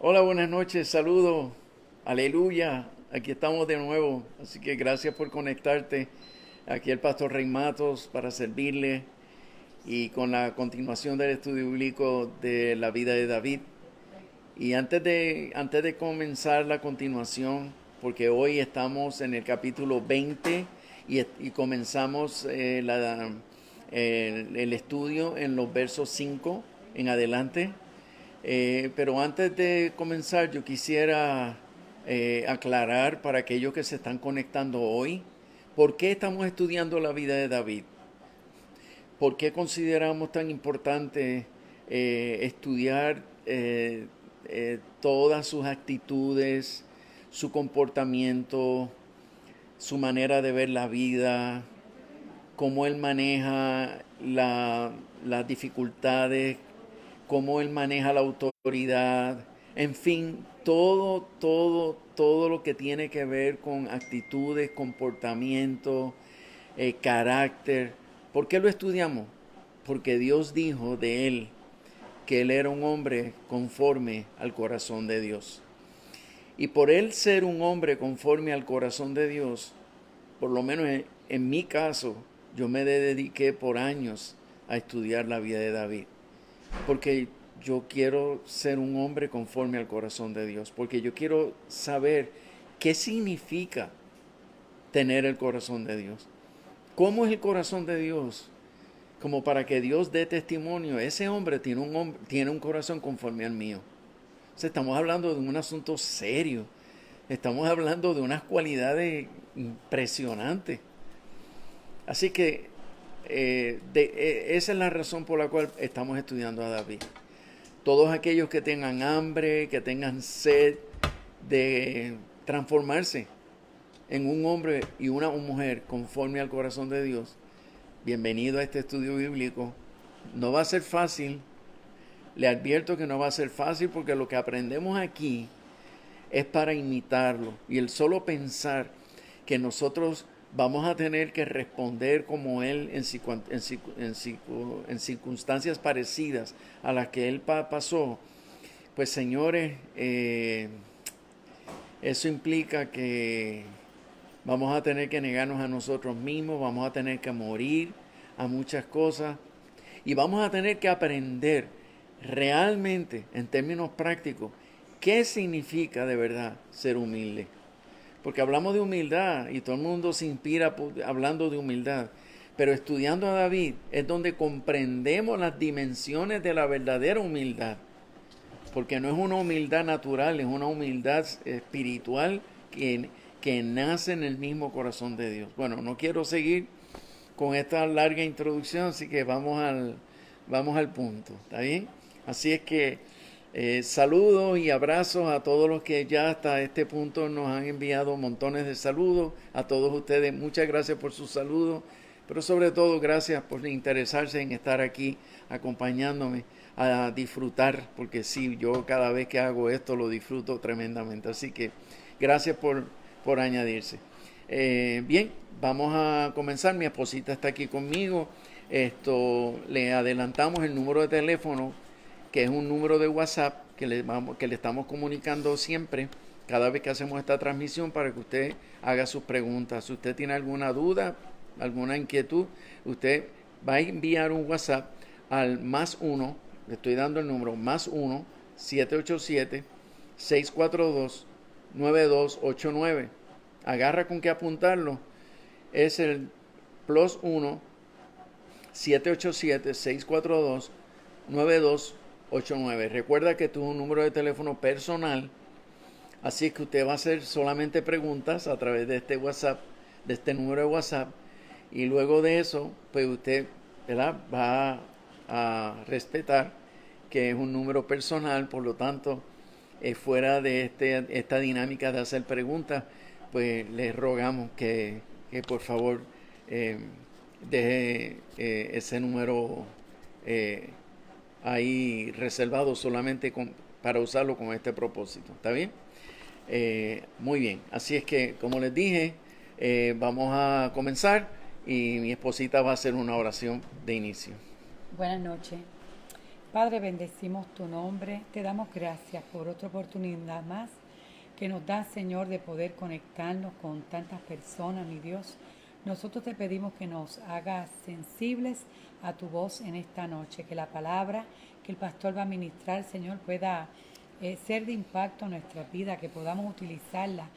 Hola, buenas noches, saludos, aleluya, aquí estamos de nuevo, así que gracias por conectarte. Aquí el pastor Rey Matos para servirle y con la continuación del estudio bíblico de la vida de David. Y antes de comenzar la continuación, porque hoy estamos en el capítulo 20 y comenzamos el estudio en los versos 5 en adelante. Pero antes de comenzar, yo quisiera aclarar para aquellos que se están conectando hoy, ¿por qué estamos estudiando la vida de David? ¿Por qué consideramos tan importante estudiar todas sus actitudes, su comportamiento, su manera de ver la vida, cómo él maneja las dificultades, cómo él maneja la autoridad, en fin, todo lo que tiene que ver con actitudes, comportamiento, carácter? ¿Por qué lo estudiamos? Porque Dios dijo de él que él era un hombre conforme al corazón de Dios. Y por él ser un hombre conforme al corazón de Dios, por lo menos en mi caso, yo me dediqué por años a estudiar la vida de David. Porque yo quiero ser un hombre conforme al corazón de Dios. Porque yo quiero saber qué significa tener el corazón de Dios. ¿Cómo es el corazón de Dios? Como para que Dios dé testimonio. Ese hombre tiene un corazón conforme al mío. O sea, estamos hablando de un asunto serio. Estamos hablando de unas cualidades impresionantes. Así que esa es la razón por la cual estamos estudiando a David. Todos aquellos que tengan hambre, que tengan sed de transformarse en un hombre y una mujer conforme al corazón de Dios, bienvenido a este estudio bíblico. No va a ser fácil, le advierto que no va a ser fácil porque lo que aprendemos aquí es para imitarlo. Y el solo pensar que nosotros vamos a tener que responder como Él en circunstancias parecidas a las que Él pasó, pues señores, eso implica que vamos a tener que negarnos a nosotros mismos, vamos a tener que morir a muchas cosas y vamos a tener que aprender realmente, en términos prácticos, qué significa de verdad ser humilde. Porque hablamos de humildad y todo el mundo se inspira hablando de humildad. Pero estudiando a David es donde comprendemos las dimensiones de la verdadera humildad. Porque no es una humildad natural, es una humildad espiritual que nace en el mismo corazón de Dios. Bueno, no quiero seguir con esta larga introducción, así que vamos al punto, ¿está bien? Así es que saludos y abrazos a todos los que ya hasta este punto nos han enviado montones de saludos. A todos ustedes, muchas gracias por sus saludos, pero sobre todo gracias por interesarse en estar aquí acompañándome a disfrutar, porque sí, yo cada vez que hago esto lo disfruto tremendamente. Así que gracias por añadirse. Bien, vamos a comenzar. Mi esposita está aquí conmigo. Le adelantamos el número de teléfono, que es un número de WhatsApp que le estamos comunicando siempre, cada vez que hacemos esta transmisión, para que usted haga sus preguntas. Si usted tiene alguna duda, alguna inquietud, usted va a enviar un WhatsApp al +1, le estoy dando el número, +1 787 642 9289. Agarra con que apuntarlo. Es el +1 787 642 9289. Recuerda que esto es un número de teléfono personal, así que usted va a hacer solamente preguntas a través de este WhatsApp, de este número de WhatsApp, y luego de eso, pues usted, ¿verdad?, va a respetar que es un número personal, por lo tanto, fuera de esta dinámica de hacer preguntas, pues les rogamos que por favor eh, deje ese número ahí reservado solamente para usarlo con este propósito. ¿Está bien? Muy bien. Así es que, como les dije, vamos a comenzar y mi esposita va a hacer una oración de inicio. Buenas noches. Padre, bendecimos tu nombre, te damos gracias por otra oportunidad más que nos da, Señor, de poder conectarnos con tantas personas, mi Dios. Nosotros te pedimos que nos hagas sensibles a tu voz en esta noche, que la palabra que el pastor va a ministrar, Señor, pueda ser de impacto en nuestra vida, que podamos utilizarla,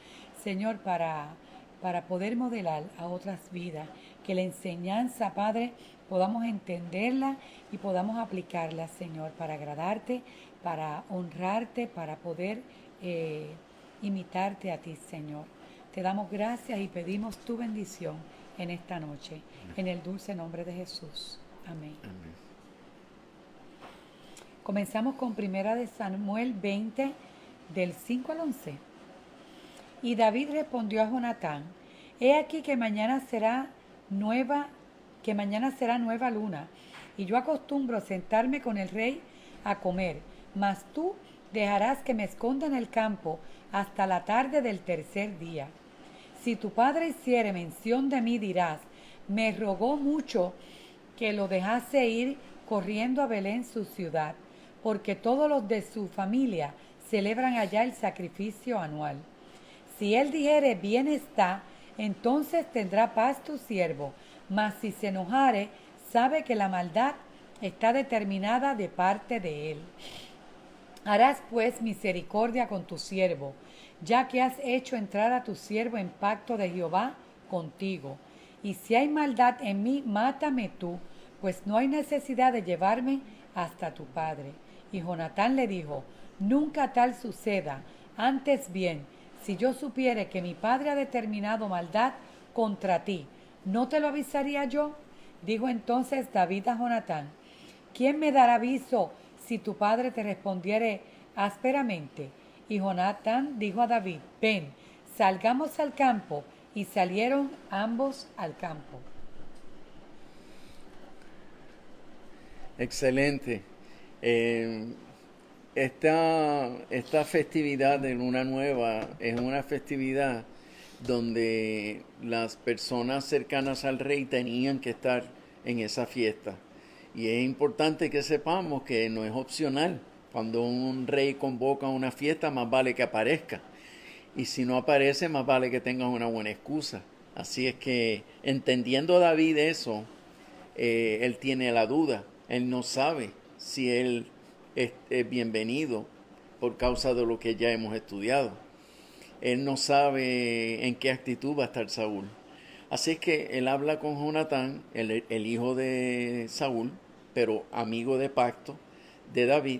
Señor, para poder modelar a otras vidas, que la enseñanza, Padre, podamos entenderla y podamos aplicarla, Señor, para agradarte, para honrarte, para poder imitarte a ti, Señor. Te damos gracias y pedimos tu bendición en esta noche, en el dulce nombre de Jesús. Amén. Amén. Comenzamos con Primera de Samuel 20, del 5 al 11. Y David respondió a Jonatán: He aquí que mañana será nueva luna, y yo acostumbro sentarme con el rey a comer, mas tú dejarás que me esconda en el campo hasta la tarde del tercer día. Si tu padre hiciere mención de mí, dirás: me rogó mucho que lo dejase ir corriendo a Belén, su ciudad, porque todos los de su familia celebran allá el sacrificio anual. Si él dijere: bien está, entonces tendrá paz tu siervo, mas si se enojare, sabe que la maldad está determinada de parte de él. Harás pues misericordia con tu siervo, ya que has hecho entrar a tu siervo en pacto de Jehová contigo. Y si hay maldad en mí, mátame tú, pues no hay necesidad de llevarme hasta tu padre. Y Jonatán le dijo: nunca tal suceda, antes bien, si yo supiere que mi padre ha determinado maldad contra ti, ¿no te lo avisaría yo? Dijo entonces David a Jonatán: ¿quién me dará aviso si tu padre te respondiere ásperamente? Y Jonatán dijo a David: ven, salgamos al campo. Y salieron ambos al campo. Excelente. Eh, esta festividad de Luna Nueva es una festividad donde las personas cercanas al rey tenían que estar en esa fiesta. Y es importante que sepamos que no es opcional. Cuando un rey convoca una fiesta, más vale que aparezca. Y si no aparece, más vale que tengas una buena excusa. Así es que, entendiendo David eso, él tiene la duda. Él no sabe si él es bienvenido por causa de lo que ya hemos estudiado. Él no sabe en qué actitud va a estar Saúl. Así es que él habla con Jonatán, el hijo de Saúl, pero amigo de pacto de David,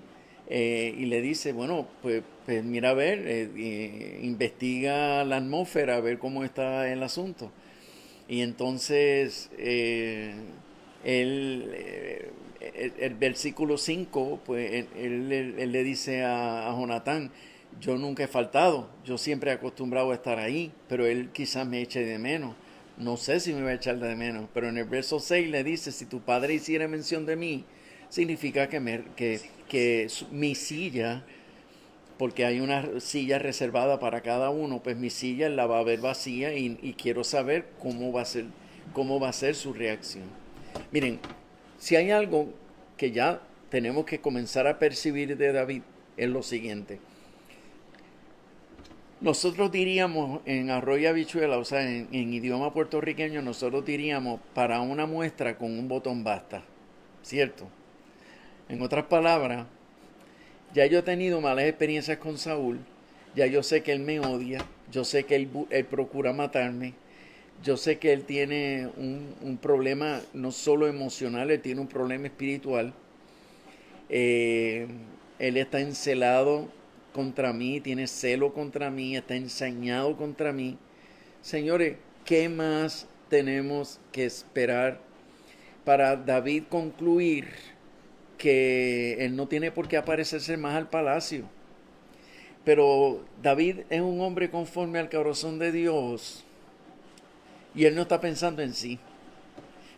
y le dice: bueno, pues mira, a ver, investiga la atmósfera, a ver cómo está el asunto. Y entonces el versículo 5, pues él le dice a Jonatán: yo nunca he faltado, yo siempre he acostumbrado a estar ahí, pero él quizás me eche de menos. No sé si me va a echar de menos, pero en el verso 6 le dice: si tu padre hiciera mención de mí, significa que mi silla, porque hay una silla reservada para cada uno, pues mi silla la va a ver vacía y quiero saber cómo va a ser su reacción. Miren, si hay algo que ya tenemos que comenzar a percibir de David, es lo siguiente. Nosotros diríamos en arroyo habichuela, o sea, en idioma puertorriqueño, nosotros diríamos: para una muestra con un botón basta, ¿cierto? En otras palabras, ya yo he tenido malas experiencias con Saúl, ya yo sé que él me odia, yo sé que él procura matarme, yo sé que él tiene un problema no solo emocional, él tiene un problema espiritual. Él está encelado contra mí, tiene celo contra mí, está ensañado contra mí. Señores, ¿qué más tenemos que esperar para David concluir que él no tiene por qué aparecerse más al palacio? Pero David es un hombre conforme al corazón de Dios y él no está pensando en sí.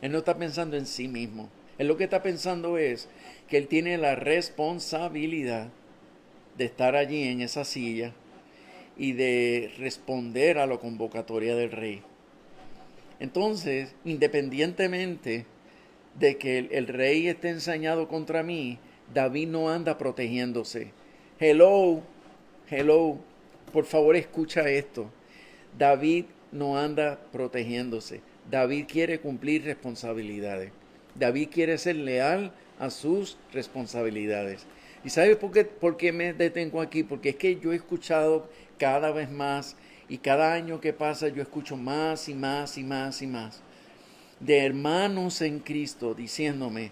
Él no está pensando en sí mismo. Él lo que está pensando es que él tiene la responsabilidad de estar allí en esa silla y de responder a la convocatoria del rey. Entonces, independientemente de que el rey esté ensañado contra mí, David no anda protegiéndose. Hello, hello, por favor escucha esto. David no anda protegiéndose. David quiere cumplir responsabilidades. David quiere ser leal a sus responsabilidades. ¿Y sabes por qué me detengo aquí? Porque es que yo he escuchado cada vez más y cada año que pasa yo escucho más y más y más y más de hermanos en Cristo diciéndome,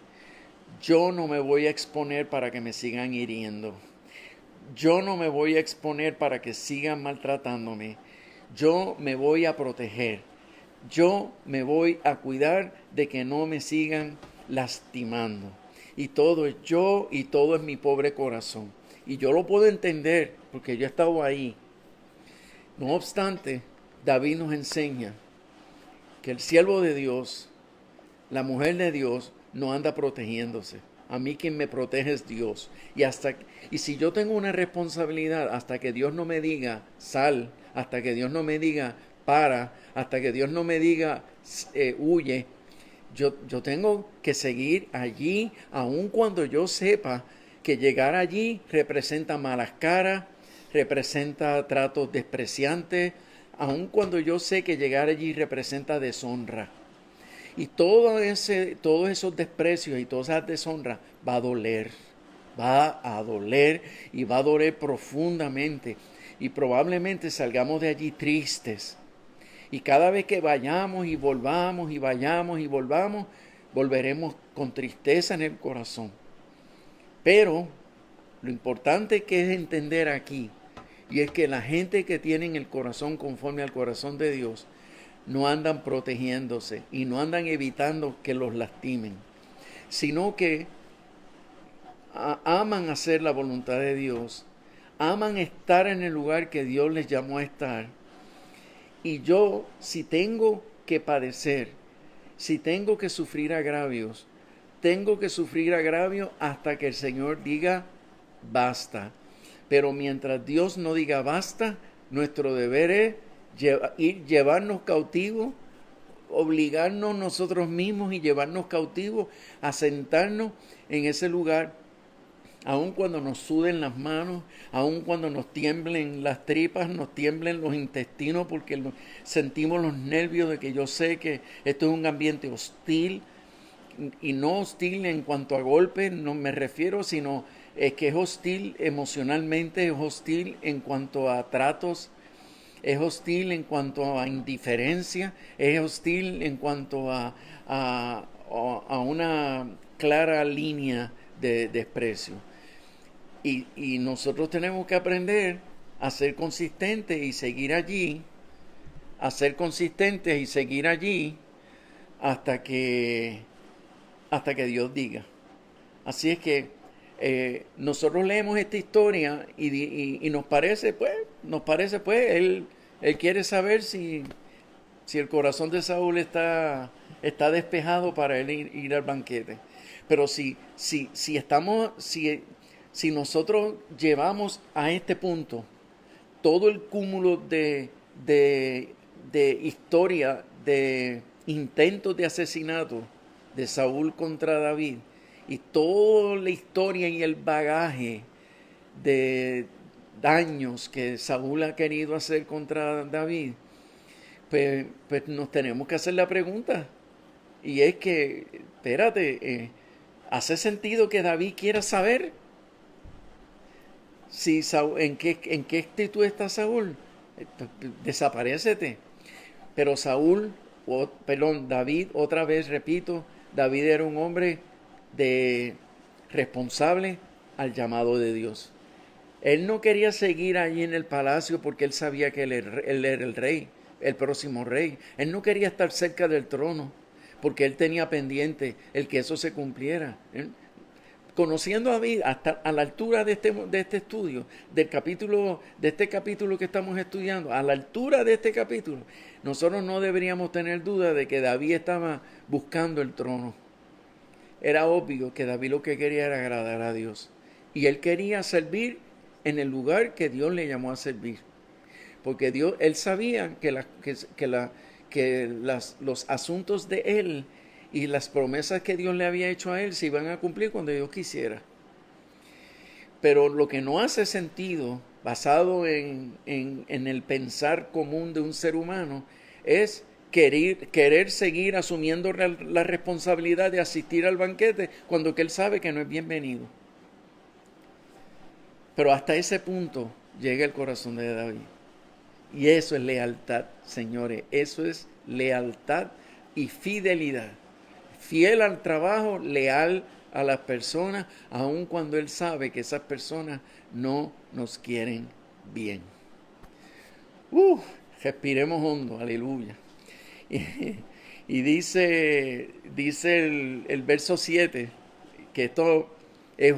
yo no me voy a exponer para que me sigan hiriendo. Yo no me voy a exponer para que sigan maltratándome. Yo me voy a proteger. Yo me voy a cuidar de que no me sigan lastimando. Y todo es yo y todo es mi pobre corazón. Y yo lo puedo entender porque yo he estado ahí. No obstante, David nos enseña que el siervo de Dios, la mujer de Dios, no anda protegiéndose. A mí quien me protege es Dios. Y si yo tengo una responsabilidad, hasta que Dios no me diga sal, hasta que Dios no me diga para, hasta que Dios no me diga huye, yo tengo que seguir allí, aun cuando yo sepa que llegar allí representa malas caras, representa tratos despreciantes, aun cuando yo sé que llegar allí representa deshonra. Y todos esos desprecios y todas esas deshonras va a doler y va a doler profundamente. Y probablemente salgamos de allí tristes. Y cada vez que vayamos y volvamos y vayamos y volvamos, volveremos con tristeza en el corazón. Pero lo importante que es entender aquí, y es que la gente que tiene el corazón conforme al corazón de Dios, no andan protegiéndose y no andan evitando que los lastimen, sino que aman hacer la voluntad de Dios, aman estar en el lugar que Dios les llamó a estar. Y yo, si tengo que padecer, si tengo que sufrir agravios, tengo que sufrir agravios hasta que el Señor diga basta. Pero mientras Dios no diga basta, nuestro deber es llevarnos cautivos, obligarnos nosotros mismos y llevarnos cautivos a sentarnos en ese lugar, aun cuando nos suden las manos, aun cuando nos tiemblen las tripas, nos tiemblen los intestinos, porque sentimos los nervios de que yo sé que esto es un ambiente hostil, y no hostil en cuanto a golpes, no me refiero, sino es que es hostil emocionalmente, es hostil en cuanto a tratos, es hostil en cuanto a indiferencia, es hostil en cuanto a una clara línea de desprecio. Y nosotros tenemos que aprender a ser consistentes y seguir allí, a ser consistentes y seguir allí hasta que Dios diga. Así es que nosotros leemos esta historia y nos parece pues, él quiere saber si el corazón de Saúl está despejado para él ir al banquete. Pero si nosotros llevamos a este punto todo el cúmulo de historia, de intentos de asesinato de Saúl contra David, y toda la historia y el bagaje de daños que Saúl ha querido hacer contra David, pues nos tenemos que hacer la pregunta. Y es que, espérate, ¿hace sentido que David quiera saber si en qué actitud está Saúl? Desaparécete. Pero David, otra vez repito, David era un hombre responsable al llamado de Dios. Él no quería seguir allí en el palacio porque él sabía que él era el rey, el próximo rey. Él no quería estar cerca del trono porque él tenía pendiente el que eso se cumpliera. Conociendo a David hasta a la altura de este estudio, de este capítulo que estamos estudiando, a la altura de este capítulo, nosotros no deberíamos tener duda de que David estaba buscando el trono. Era obvio que David lo que quería era agradar a Dios. Y él quería servir en el lugar que Dios le llamó a servir. Porque él sabía que los asuntos de él y las promesas que Dios le había hecho a él se iban a cumplir cuando Dios quisiera. Pero lo que no hace sentido, basado en el pensar común de un ser humano, es querer seguir asumiendo la responsabilidad de asistir al banquete cuando que él sabe que no es bienvenido. Pero hasta ese punto llega el corazón de David. Y eso es lealtad, señores. Eso es lealtad y fidelidad. Fiel al trabajo, leal a las personas, aun cuando él sabe que esas personas no nos quieren bien. Respiremos hondo, aleluya. Y dice el verso 7, que esto es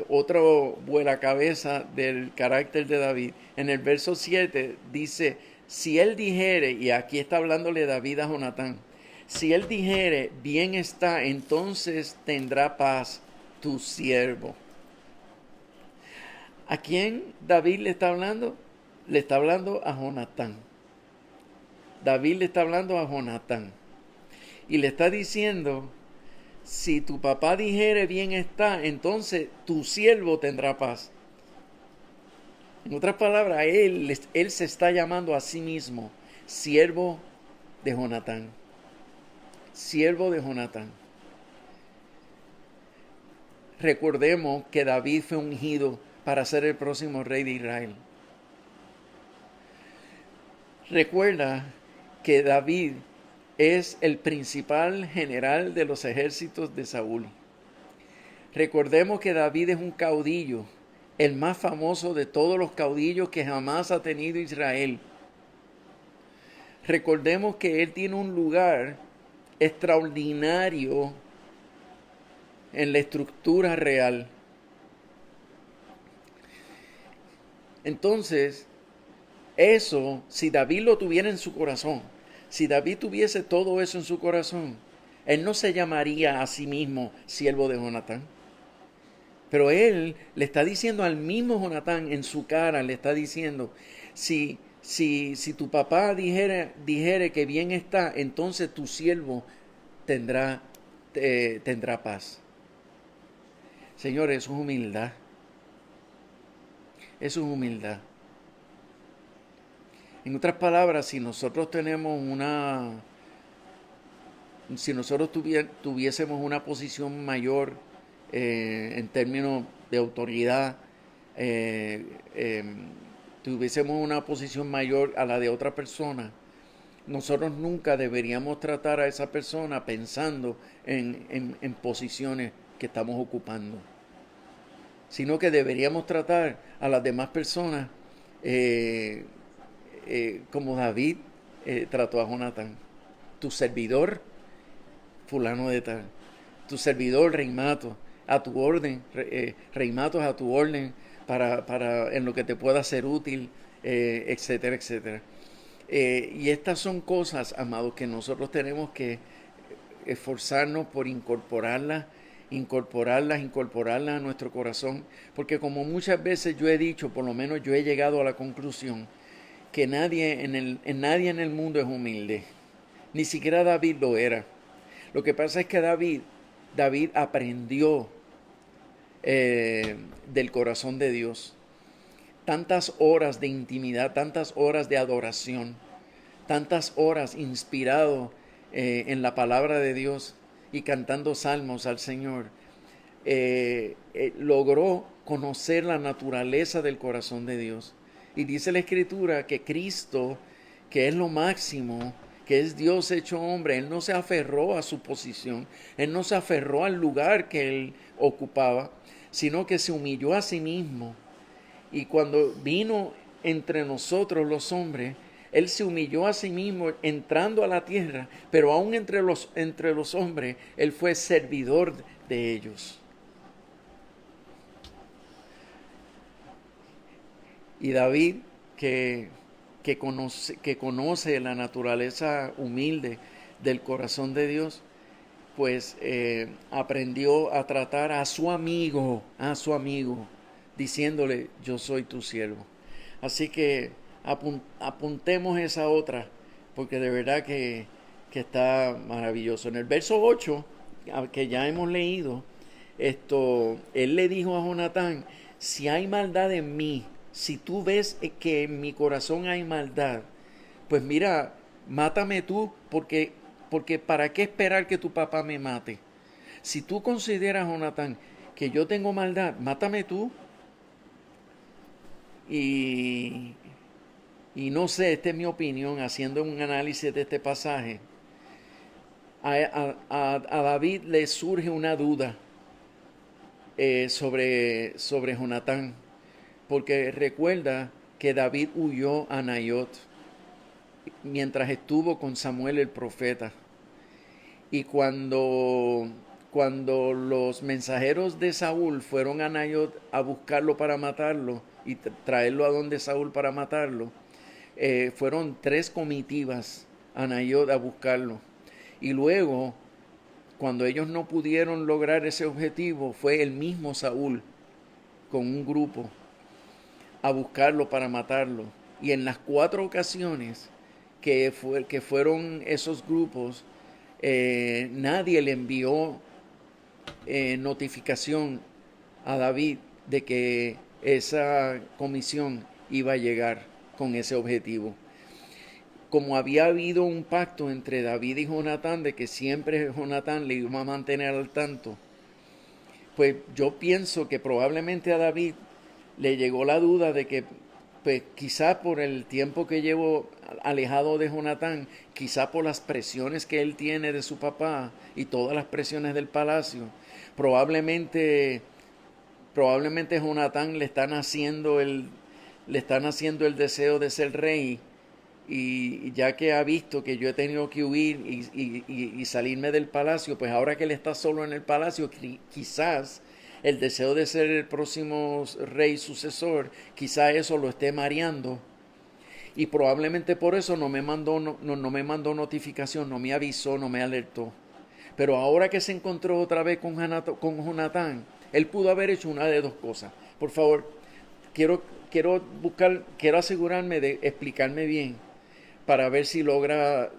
otro vuela cabeza del carácter de David. En el verso 7 dice, si él dijere, y aquí está hablándole David a Jonatán, si él dijere, bien está, entonces tendrá paz tu siervo. ¿A quién David le está hablando? Le está hablando a Jonatán. David le está hablando a Jonatán. Y le está diciendo, si tu papá dijere bien está, entonces tu siervo tendrá paz. En otras palabras, él se está llamando a sí mismo siervo de Jonatán. Siervo de Jonatán. Recordemos que David fue ungido para ser el próximo rey de Israel. Recuerda que David es el principal general de los ejércitos de Saúl. Recordemos que David es un caudillo, el más famoso de todos los caudillos que jamás ha tenido Israel. Recordemos que él tiene un lugar extraordinario en la estructura real. Entonces, eso, si David lo tuviera en su corazón, si David tuviese todo eso en su corazón, él no se llamaría a sí mismo siervo de Jonatán. Pero él le está diciendo al mismo Jonatán en su cara, le está diciendo, si tu papá dijere que bien está, entonces tu siervo tendrá paz. Señores, eso es humildad. Eso es humildad. En otras palabras, si nosotros tuviésemos una posición mayor en términos de autoridad, tuviésemos una posición mayor a la de otra persona, nosotros nunca deberíamos tratar a esa persona pensando en posiciones que estamos ocupando, sino que deberíamos tratar a las demás personas como David trató a Jonatán. Tu servidor, fulano de tal. Tu servidor, Reimato, a tu orden, Reimatos a tu orden, para en lo que te pueda ser útil, etcétera, etcétera. Y estas son cosas, amados, que nosotros tenemos que esforzarnos por incorporarlas a nuestro corazón, porque como muchas veces yo he dicho, por lo menos yo he llegado a la conclusión que nadie en el mundo es humilde, ni siquiera David lo era. Lo que pasa es que David aprendió del corazón de Dios. Tantas horas de intimidad, tantas horas de adoración, tantas horas inspirado en la palabra de Dios y cantando salmos al Señor, logró conocer la naturaleza del corazón de Dios. Y dice la Escritura que Cristo, que es lo máximo, que es Dios hecho hombre, Él no se aferró a su posición, Él no se aferró al lugar que Él ocupaba, sino que se humilló a sí mismo. Y cuando vino entre nosotros los hombres, Él se humilló a sí mismo entrando a la tierra, pero aún entre los hombres, Él fue servidor de ellos. Y David, que conoce la naturaleza humilde del corazón de Dios, pues aprendió a tratar a su amigo, diciéndole, yo soy tu siervo. Así que apuntemos esa otra, porque de verdad que está maravilloso. En el verso 8, que ya hemos leído, él le dijo a Jonatán, si hay maldad en mí, si tú ves que en mi corazón hay maldad, pues mira, mátame tú, porque ¿para qué esperar que tu papá me mate? Si tú consideras, Jonatán, que yo tengo maldad, mátame tú. Y, y no sé, esta es mi opinión, haciendo un análisis de este pasaje. A David le surge una duda sobre Jonatán, porque recuerda que David huyó a Nayot mientras estuvo con Samuel el profeta. Y cuando los mensajeros de Saúl fueron a Nayot a buscarlo para matarlo y traerlo a donde Saúl para matarlo, fueron 3 comitivas a Nayot a buscarlo. Y luego, cuando ellos no pudieron lograr ese objetivo, fue el mismo Saúl con un grupo a buscarlo para matarlo. Y en las 4 ocasiones que fueron esos grupos, nadie le envió notificación a David de que esa comisión iba a llegar con ese objetivo. Como había habido un pacto entre David y Jonatán de que siempre Jonatán le iba a mantener al tanto, pues yo pienso que probablemente a David le llegó la duda de que pues quizá por el tiempo que llevo alejado de Jonatán, quizá por las presiones que él tiene de su papá y todas las presiones del palacio, probablemente Jonatán le están haciendo el deseo de ser rey, y ya que ha visto que yo he tenido que huir y salirme del palacio, pues ahora que él está solo en el palacio, quizás el deseo de ser el próximo rey sucesor, quizá eso lo esté mareando, y probablemente por eso no me mandó notificación, no me avisó, no me alertó. Pero ahora que se encontró otra vez con Jonatán, él pudo haber hecho una de 2 cosas. Por favor, quiero asegurarme de explicarme bien para ver si logro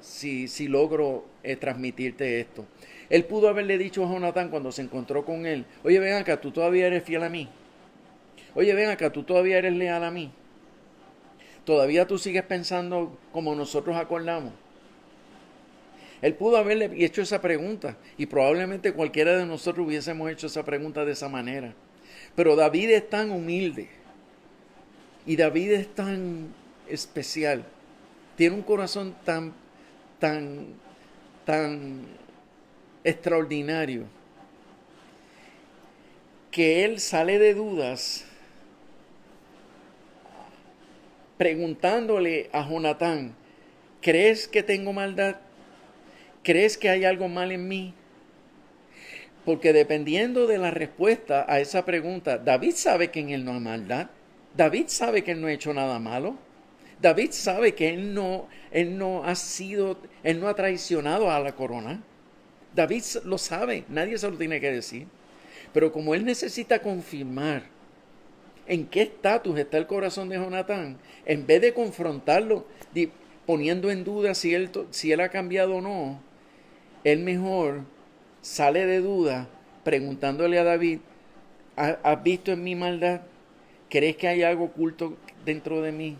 transmitirte esto. Él pudo haberle dicho a Jonatán cuando se encontró con él, oye, ven acá, tú todavía eres fiel a mí. Oye, ven acá, tú todavía eres leal a mí. Todavía tú sigues pensando como nosotros acordamos. Él pudo haberle hecho esa pregunta, y probablemente cualquiera de nosotros hubiésemos hecho esa pregunta de esa manera. Pero David es tan humilde y David es tan especial. Tiene un corazón tan extraordinario que él sale de dudas preguntándole a Jonatán, ¿crees que tengo maldad? ¿Crees que hay algo mal en mí? Porque dependiendo de la respuesta a esa pregunta, David sabe que en él no hay maldad. David sabe que él no ha hecho nada malo. David sabe que él no ha traicionado a la corona. David lo sabe, nadie se lo tiene que decir. Pero como él necesita confirmar en qué estatus está el corazón de Jonatán, en vez de confrontarlo poniendo en duda si él ha cambiado o no, él mejor sale de duda preguntándole a David, ¿has visto en mi maldad? ¿Crees que hay algo oculto dentro de mí?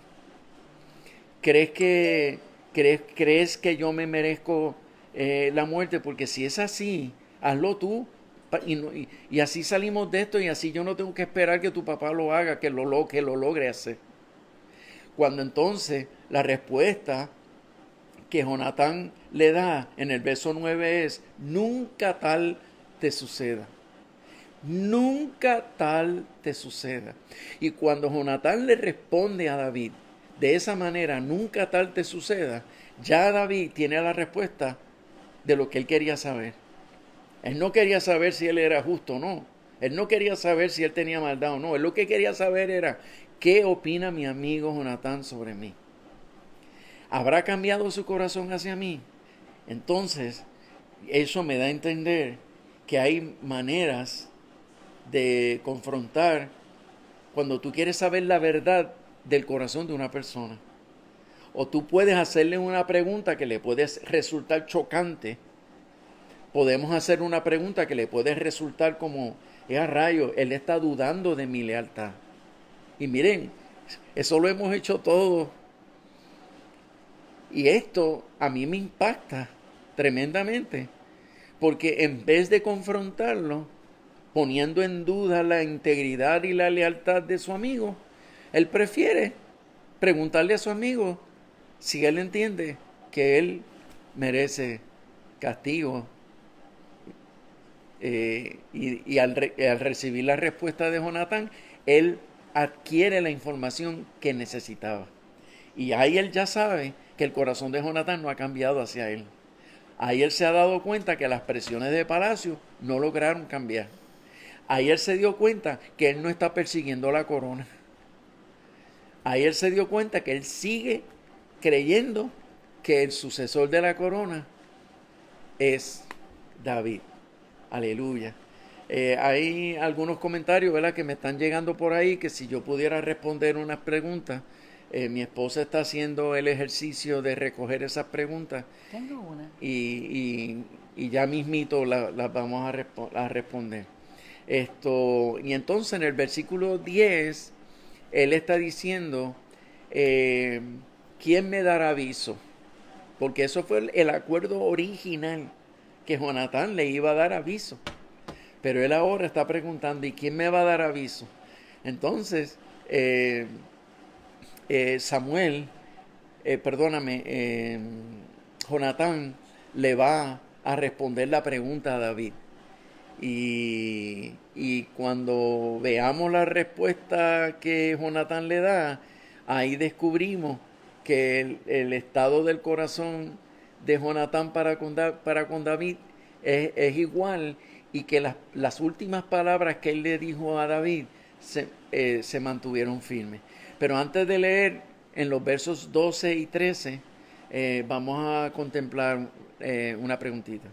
¿Crees que yo me merezco la muerte? Porque si es así, hazlo tú. Y así salimos de esto, y así yo no tengo que esperar que tu papá lo haga, que lo logre hacer. Cuando entonces la respuesta que Jonatán le da en el verso 9 es, nunca tal te suceda. Nunca tal te suceda. Y cuando Jonatán le responde a David de esa manera, nunca tal te suceda, ya David tiene la respuesta de lo que él quería saber. Él no quería saber si él era justo o no. Él no quería saber si él tenía maldad o no. Él lo que quería saber era, ¿qué opina mi amigo Jonatán sobre mí? ¿Habrá cambiado su corazón hacia mí? Entonces, eso me da a entender que hay maneras de confrontar cuando tú quieres saber la verdad del corazón de una persona. O tú puedes hacerle una pregunta que le puede resultar chocante. Podemos hacer una pregunta que le puede resultar como Es a rayo, él está dudando de mi lealtad. Y miren, eso lo hemos hecho todos. Y esto a mí me impacta tremendamente, porque en vez de confrontarlo, poniendo en duda la integridad y la lealtad de su amigo, él prefiere preguntarle a su amigo si él entiende que él merece castigo. Al recibir la respuesta de Jonatán, él adquiere la información que necesitaba. Y ahí él ya sabe que el corazón de Jonatán no ha cambiado hacia él. Ahí él se ha dado cuenta que las presiones de palacio no lograron cambiar. Ahí él se dio cuenta que él no está persiguiendo la corona. Ahí él se dio cuenta que él sigue creyendo que el sucesor de la corona es David. Aleluya. Hay algunos comentarios, ¿verdad?, que me están llegando por ahí, que si yo pudiera responder unas preguntas. Mi esposa está haciendo el ejercicio de recoger esas preguntas. Tengo una. Y ya mismito las vamos a responder. Y entonces en el versículo 10, él está diciendo, ¿quién me dará aviso? Porque eso fue el acuerdo original, que Jonatán le iba a dar aviso. Pero él ahora está preguntando, ¿y quién me va a dar aviso? Entonces, Jonatán le va a responder la pregunta a David. Y cuando veamos la respuesta que Jonatán le da, ahí descubrimos que el estado del corazón de Jonatán para con David es igual, y que las últimas palabras que él le dijo a David se mantuvieron firmes. Pero antes de leer en los versos 12 y 13, vamos a contemplar una preguntita.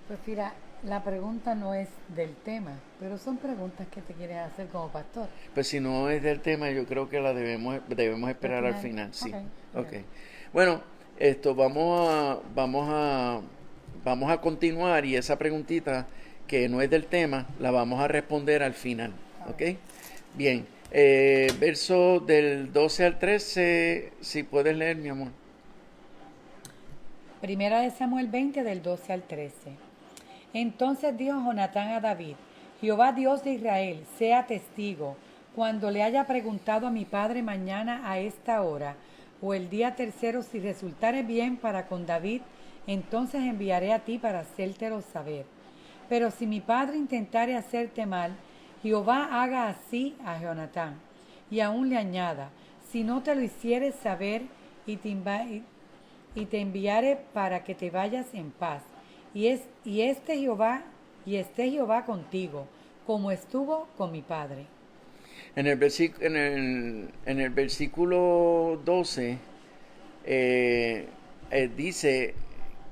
Pues mira, la pregunta no es del tema, pero son preguntas que te quieres hacer como pastor. Pues si no es del tema, yo creo que la debemos esperar al final. Sí. Okay. Bueno, vamos a continuar, y esa preguntita que no es del tema la vamos a responder al final. ¿Ok? Bien. Verso del 12 al 13, si puedes leer, mi amor. Primera de Samuel 20, del 12 al 13. Entonces dijo Jonatán a David: Jehová Dios de Israel, sea testigo, cuando le haya preguntado a mi padre mañana a esta hora, o el día tercero, si resultare bien para con David, entonces enviaré a ti para hacértelo saber. Pero si mi padre intentare hacerte mal, Jehová haga así a Jonatán, y aún le añada: si no te lo hicieres saber, y te enviare para que te vayas en paz, y esté Jehová contigo, como estuvo con mi padre. En el versículo 12 dice,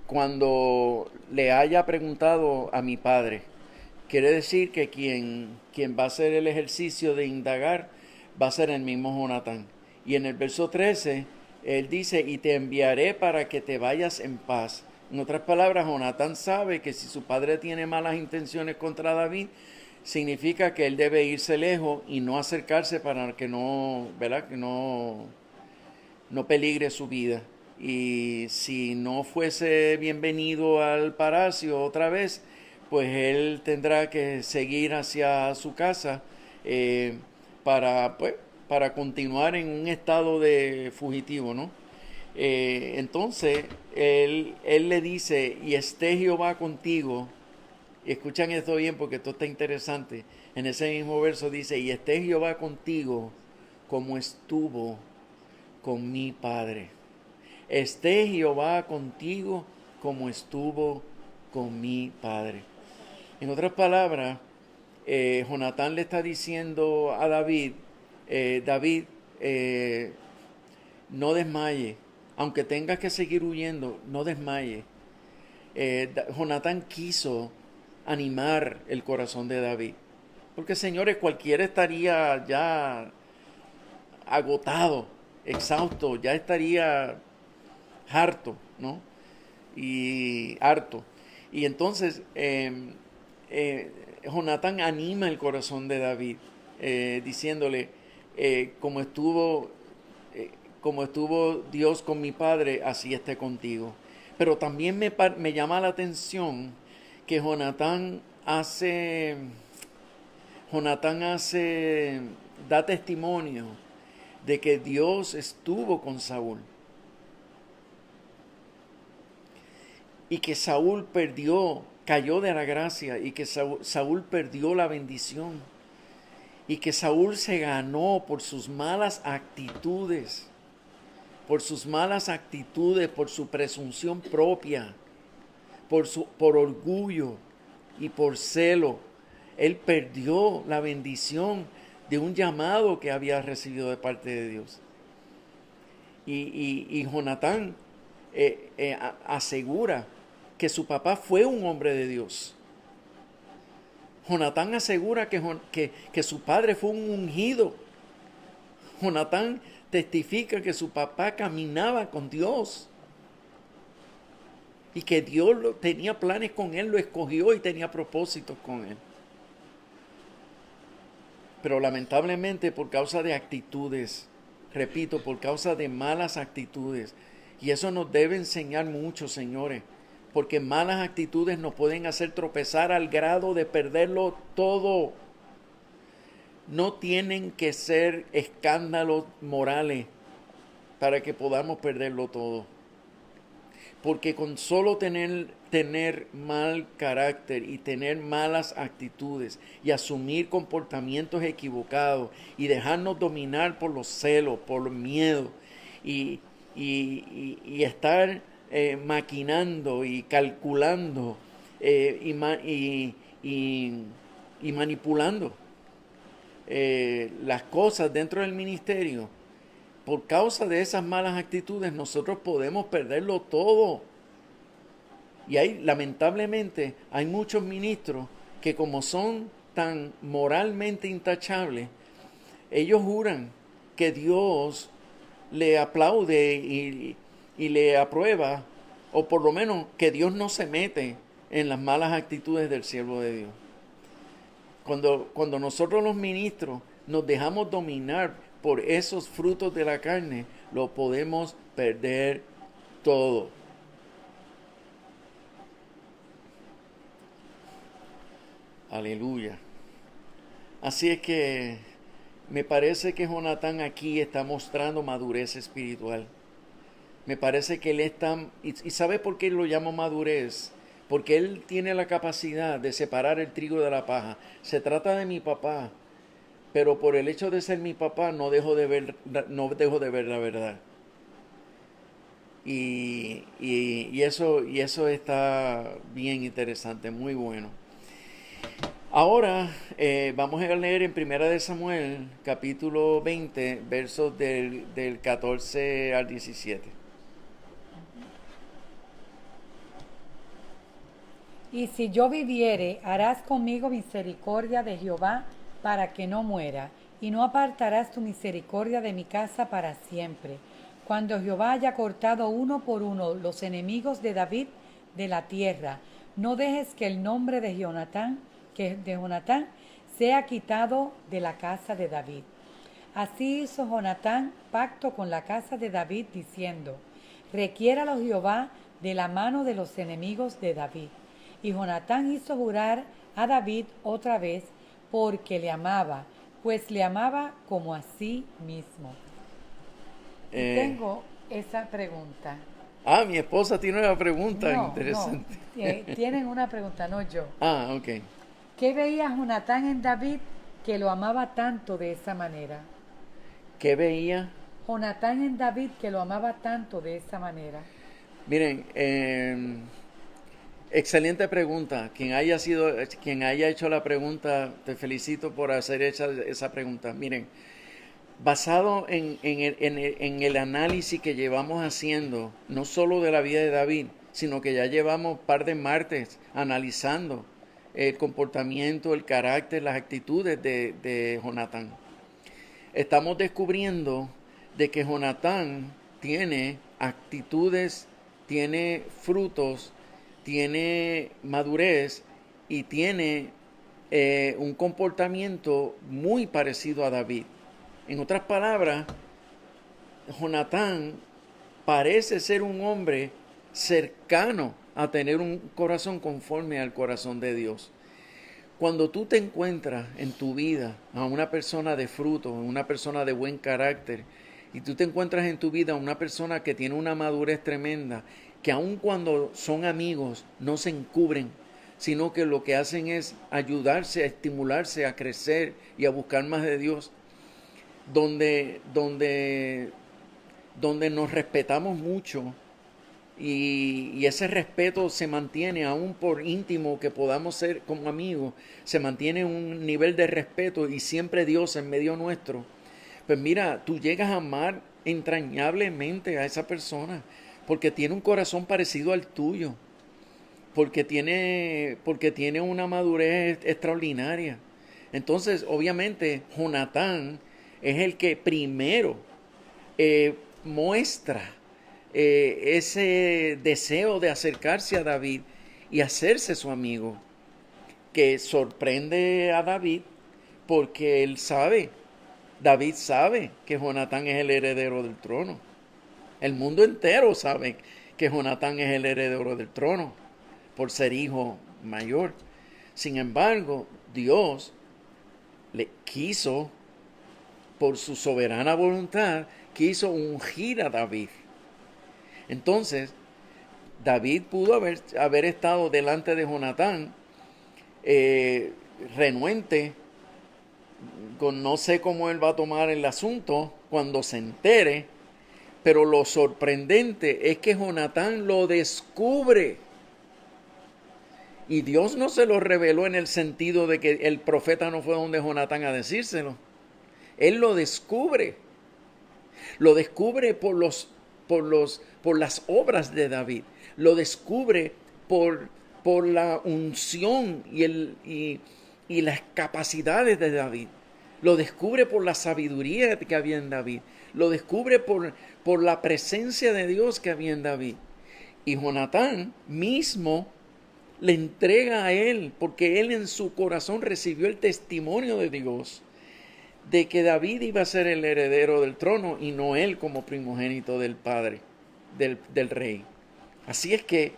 cuando le haya preguntado a mi padre. Quiere decir que quien va a hacer el ejercicio de indagar va a ser el mismo Jonatán. Y en el verso 13, él dice, y te enviaré para que te vayas en paz. En otras palabras, Jonatán sabe que si su padre tiene malas intenciones contra David, significa que él debe irse lejos y no acercarse para que no, ¿verdad?, que no peligre su vida. Y si no fuese bienvenido al palacio otra vez, pues él tendrá que seguir hacia su casa para continuar en un estado de fugitivo, ¿no? Entonces él le dice, y esté Jehová contigo. Y escuchan esto bien, porque esto está interesante. En ese mismo verso dice, y esté Jehová contigo como estuvo con mi padre. Esté Jehová contigo como estuvo con mi padre. En otras palabras, Jonatán le está diciendo a David, David, no desmaye, aunque tengas que seguir huyendo, no desmaye. Jonatán quiso animar el corazón de David, porque, señores, cualquiera estaría ya agotado, exhausto, ya estaría harto, ¿no? Y harto. Y entonces Jonatán anima el corazón de David, diciéndole, eh, como estuvo, como estuvo Dios con mi padre, así esté contigo. Pero también me llama la atención que da testimonio de que Dios estuvo con Saúl y que Saúl cayó de la gracia y que Saúl perdió la bendición y que Saúl se ganó por sus malas actitudes, por su presunción propia, por orgullo y por celo. Él perdió la bendición de un llamado que había recibido de parte de Dios. Y Jonatán asegura que su papá fue un hombre de Dios. Jonatán asegura que su padre fue un ungido. Jonatán testifica que su papá caminaba con Dios y que Dios tenía planes con él, lo escogió y tenía propósitos con él. Pero lamentablemente por causa de actitudes, repito, por causa de malas actitudes, y eso nos debe enseñar mucho, señores, porque malas actitudes nos pueden hacer tropezar al grado de perderlo todo. No tienen que ser escándalos morales para que podamos perderlo todo. Porque con solo tener mal carácter y tener malas actitudes y asumir comportamientos equivocados y dejarnos dominar por los celos, por los miedos y estar maquinando y calculando y manipulando las cosas dentro del ministerio. Por causa de esas malas actitudes nosotros podemos perderlo todo. Y lamentablemente hay muchos ministros que, como son tan moralmente intachables, ellos juran que Dios le aplaude y le aprueba, o por lo menos que Dios no se mete en las malas actitudes del siervo de Dios. Cuando nosotros los ministros nos dejamos dominar por esos frutos de la carne, lo podemos perder todo. Aleluya. Así es que me parece que Jonatán aquí está mostrando madurez espiritual. Me parece que él está... ¿Y sabe por qué lo llamo madurez? Porque él tiene la capacidad de separar el trigo de la paja. Se trata de mi papá, pero por el hecho de ser mi papá no dejo de ver la verdad. Y eso está bien interesante, muy bueno. Ahora vamos a leer en Primera de Samuel, capítulo 20, versos del 14 al 17. Y si yo viviere, harás conmigo misericordia de Jehová para que no muera, y no apartarás tu misericordia de mi casa para siempre. Cuando Jehová haya cortado uno por uno los enemigos de David de la tierra, no dejes que el nombre de Jonatán sea quitado de la casa de David. Así hizo Jonatán pacto con la casa de David, diciendo: requiéralo Jehová de la mano de los enemigos de David. Y Jonatán hizo jurar a David otra vez, porque le amaba, pues le amaba como a sí mismo. Y tengo esa pregunta. Mi esposa tiene una pregunta interesante. No, tienen una pregunta, no yo. Ok. ¿Qué veía Jonatán en David que lo amaba tanto de esa manera? ¿Qué veía? Jonatán en David que lo amaba tanto de esa manera. Miren, excelente pregunta. Quien haya hecho la pregunta, te felicito por hacer esa pregunta. Miren, basado en el análisis que llevamos haciendo, no solo de la vida de David, sino que ya llevamos un par de martes analizando el comportamiento, el carácter, las actitudes de Jonatán. Estamos descubriendo de que Jonatán tiene actitudes, tiene frutos, tiene madurez y tiene un comportamiento muy parecido a David. En otras palabras, Jonatán parece ser un hombre cercano a tener un corazón conforme al corazón de Dios. Cuando tú te encuentras en tu vida a una persona de fruto, una persona de buen carácter, y tú te encuentras en tu vida a una persona que tiene una madurez tremenda, que aun cuando son amigos no se encubren, sino que lo que hacen es ayudarse, a estimularse, a crecer y a buscar más de Dios, donde nos respetamos mucho y ese respeto se mantiene aún por íntimo que podamos ser como amigos, se mantiene un nivel de respeto y siempre Dios en medio nuestro. Pues mira, tú llegas a amar entrañablemente a esa persona porque tiene un corazón parecido al tuyo, porque tiene una madurez extraordinaria. Entonces, obviamente, Jonatán es el que primero muestra ese deseo de acercarse a David y hacerse su amigo, que sorprende a David porque David sabe que Jonatán es el heredero del trono. El mundo entero sabe que Jonatán es el heredero del trono por ser hijo mayor. Sin embargo, Dios le quiso, por su soberana voluntad, quiso ungir a David. Entonces, David pudo haber estado delante de Jonatán, renuente, con no sé cómo él va a tomar el asunto cuando se entere, pero lo sorprendente es que Jonatán lo descubre. Y Dios no se lo reveló en el sentido de que el profeta no fue donde Jonatán a decírselo. Él lo descubre. Lo descubre por las obras de David. Lo descubre por la unción y las capacidades de David. Lo descubre por la sabiduría que había en David. Lo descubre por la presencia de Dios que había en David. Y Jonatán mismo le entrega a él, porque él en su corazón recibió el testimonio de Dios de que David iba a ser el heredero del trono y no él como primogénito del padre, del rey. Así es que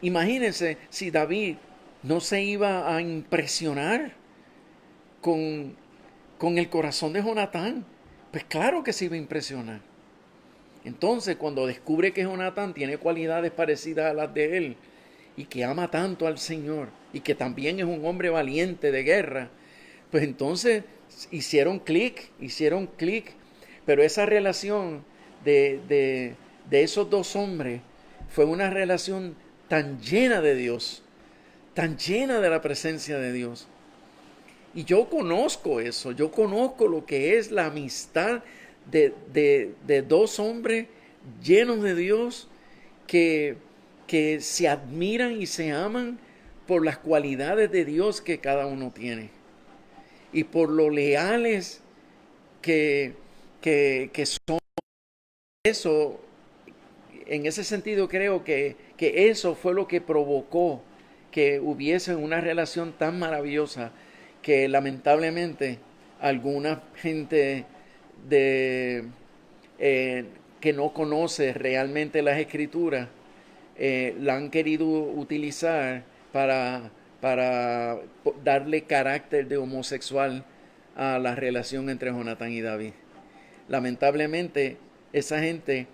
imagínense si David no se iba a impresionar con el corazón de Jonatán. Pues claro que se iba a impresionar. Entonces, cuando descubre que Jonatán tiene cualidades parecidas a las de él y que ama tanto al Señor y que también es un hombre valiente de guerra, pues entonces hicieron clic, pero esa relación de esos dos hombres fue una relación tan llena de Dios, tan llena de la presencia de Dios. Y yo conozco eso, yo conozco lo que es la amistad de dos hombres llenos de Dios que se admiran y se aman por las cualidades de Dios que cada uno tiene y por lo leales que son. Eso, en ese sentido creo que eso fue lo que provocó que hubiese una relación tan maravillosa que lamentablemente alguna gente que no conoce realmente las escrituras la han querido utilizar para darle carácter de homosexual a la relación entre Jonatán y David. Lamentablemente, esa gente,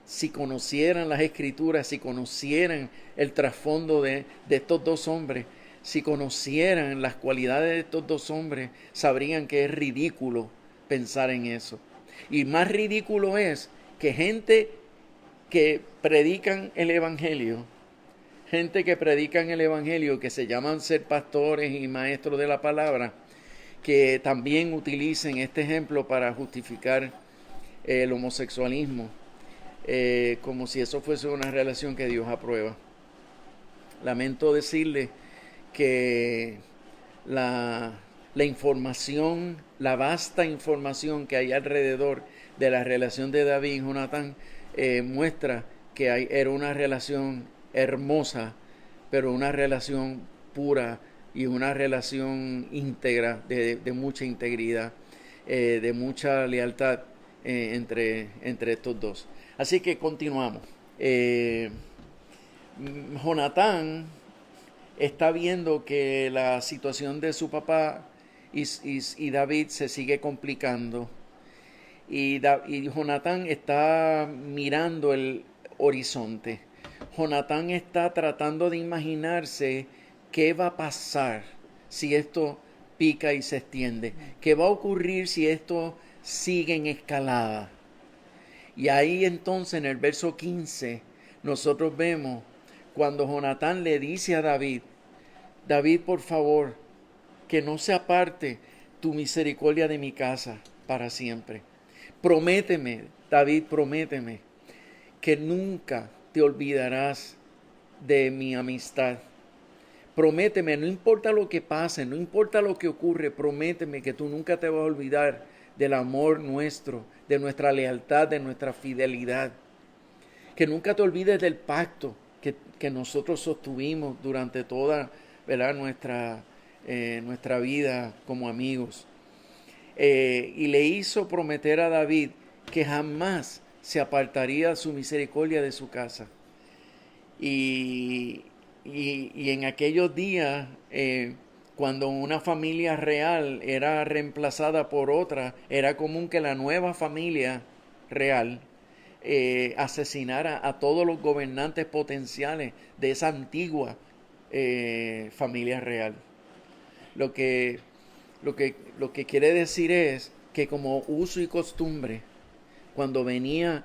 si conocieran las escrituras, si conocieran el trasfondo de estos dos hombres, si conocieran las cualidades de estos dos hombres, sabrían que es ridículo pensar en eso. Y más ridículo es que gente que predican el evangelio, que se llaman ser pastores y maestros de la palabra, que también utilicen este ejemplo para justificar el homosexualismo, como si eso fuese una relación que Dios aprueba. Lamento decirle que la información, la vasta información que hay alrededor de la relación de David y Jonatán muestra que era una relación hermosa, pero una relación pura y una relación íntegra, de mucha integridad, de mucha lealtad entre estos dos. Así que continuamos. Jonatán está viendo que la situación de su papá y David se sigue complicando. Y Jonatán está mirando el horizonte. Jonatán está tratando de imaginarse qué va a pasar si esto pica y se extiende. ¿Qué va a ocurrir si esto sigue en escalada? Y ahí entonces en el verso 15 nosotros vemos cuando Jonatán le dice a David, David, por favor, que no se aparte tu misericordia de mi casa para siempre. Prométeme, David, prométeme que nunca te olvidarás de mi amistad. Prométeme, no importa lo que pase, no importa lo que ocurre, prométeme que tú nunca te vas a olvidar del amor nuestro, de nuestra lealtad, de nuestra fidelidad. Que nunca te olvides del pacto que nosotros sostuvimos durante toda, ¿verdad?, nuestra vida como amigos. Y le hizo prometer a David que jamás se apartaría su misericordia de su casa. Y en aquellos días, cuando una familia real era reemplazada por otra, era común que la nueva familia real asesinara a todos los gobernantes potenciales de esa antigua familia real. Lo que quiere decir es que como uso y costumbre, cuando venía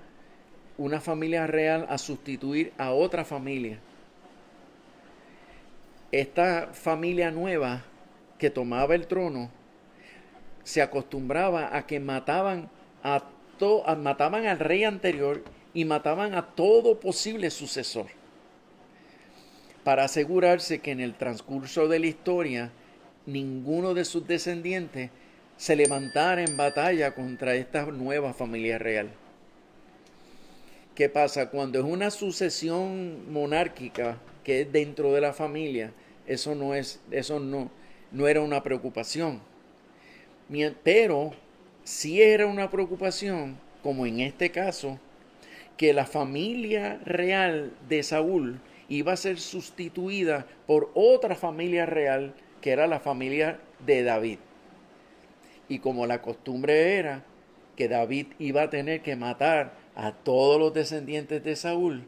una familia real a sustituir a otra familia, esta familia nueva que tomaba el trono se acostumbraba a que mataban al rey anterior y mataban a todo posible sucesor, para asegurarse que en el transcurso de la historia ninguno de sus descendientes se levantara en batalla contra esta nueva familia real. ¿Qué pasa? Cuando es una sucesión monárquica que es dentro de la familia, eso no era una preocupación. Pero sí era una preocupación, como en este caso, que la familia real de Saúl iba a ser sustituida por otra familia real, que era la familia de David. Y como la costumbre era que David iba a tener que matar a todos los descendientes de Saúl,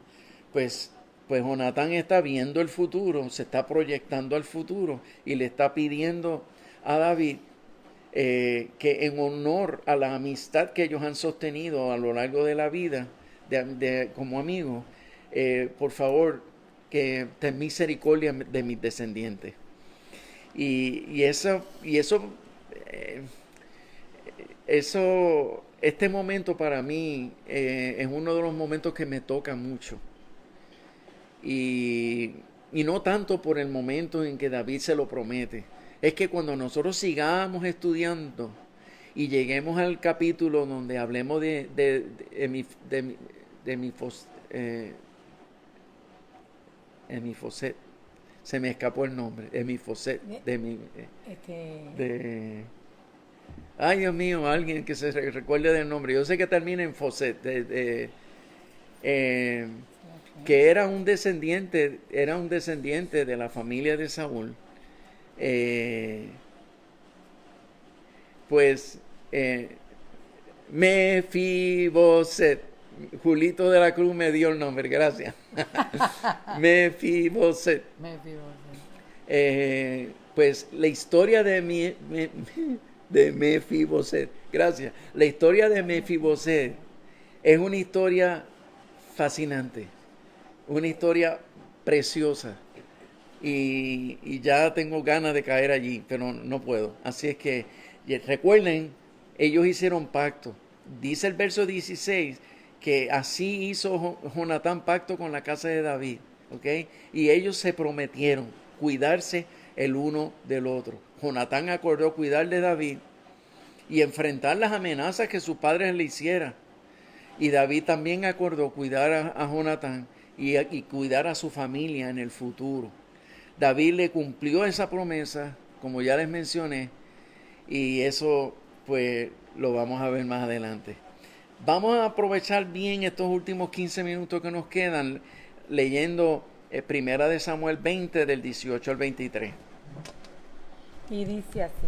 pues Jonatán está viendo el futuro, se está proyectando al futuro y le está pidiendo a David que en honor a la amistad que ellos han sostenido a lo largo de la vida como amigos, por favor, que ten misericordia de mis descendientes. Este momento para mí es uno de los momentos que me toca mucho. Y no tanto por el momento en que David se lo promete. Es que cuando nosotros sigamos estudiando y lleguemos al capítulo donde hablemos de Mefiboset, se me escapó el nombre, Mefiboset, ay, Dios mío, alguien que se recuerde del nombre. Yo sé que termina en Foset, que era un descendiente de la familia de Saúl. Mefiboset. Julito de la Cruz me dio el nombre, gracias. Mefiboset. Pues la historia de Mefiboset, gracias. La historia de Mefiboset es una historia fascinante, una historia preciosa. Y ya tengo ganas de caer allí, pero no puedo. Así es que recuerden, ellos hicieron pacto. Dice el verso 16 que así hizo Jonatán pacto con la casa de David, ¿ok? Y ellos se prometieron cuidarse el uno del otro. Jonatán acordó cuidar de David y enfrentar las amenazas que sus padres le hicieran. Y David también acordó cuidar a Jonatán y cuidar a su familia en el futuro. David le cumplió esa promesa, como ya les mencioné, y eso pues lo vamos a ver más adelante. Vamos a aprovechar bien estos últimos 15 minutos que nos quedan leyendo Primera de Samuel 20 del 18 al 23. Y dice así.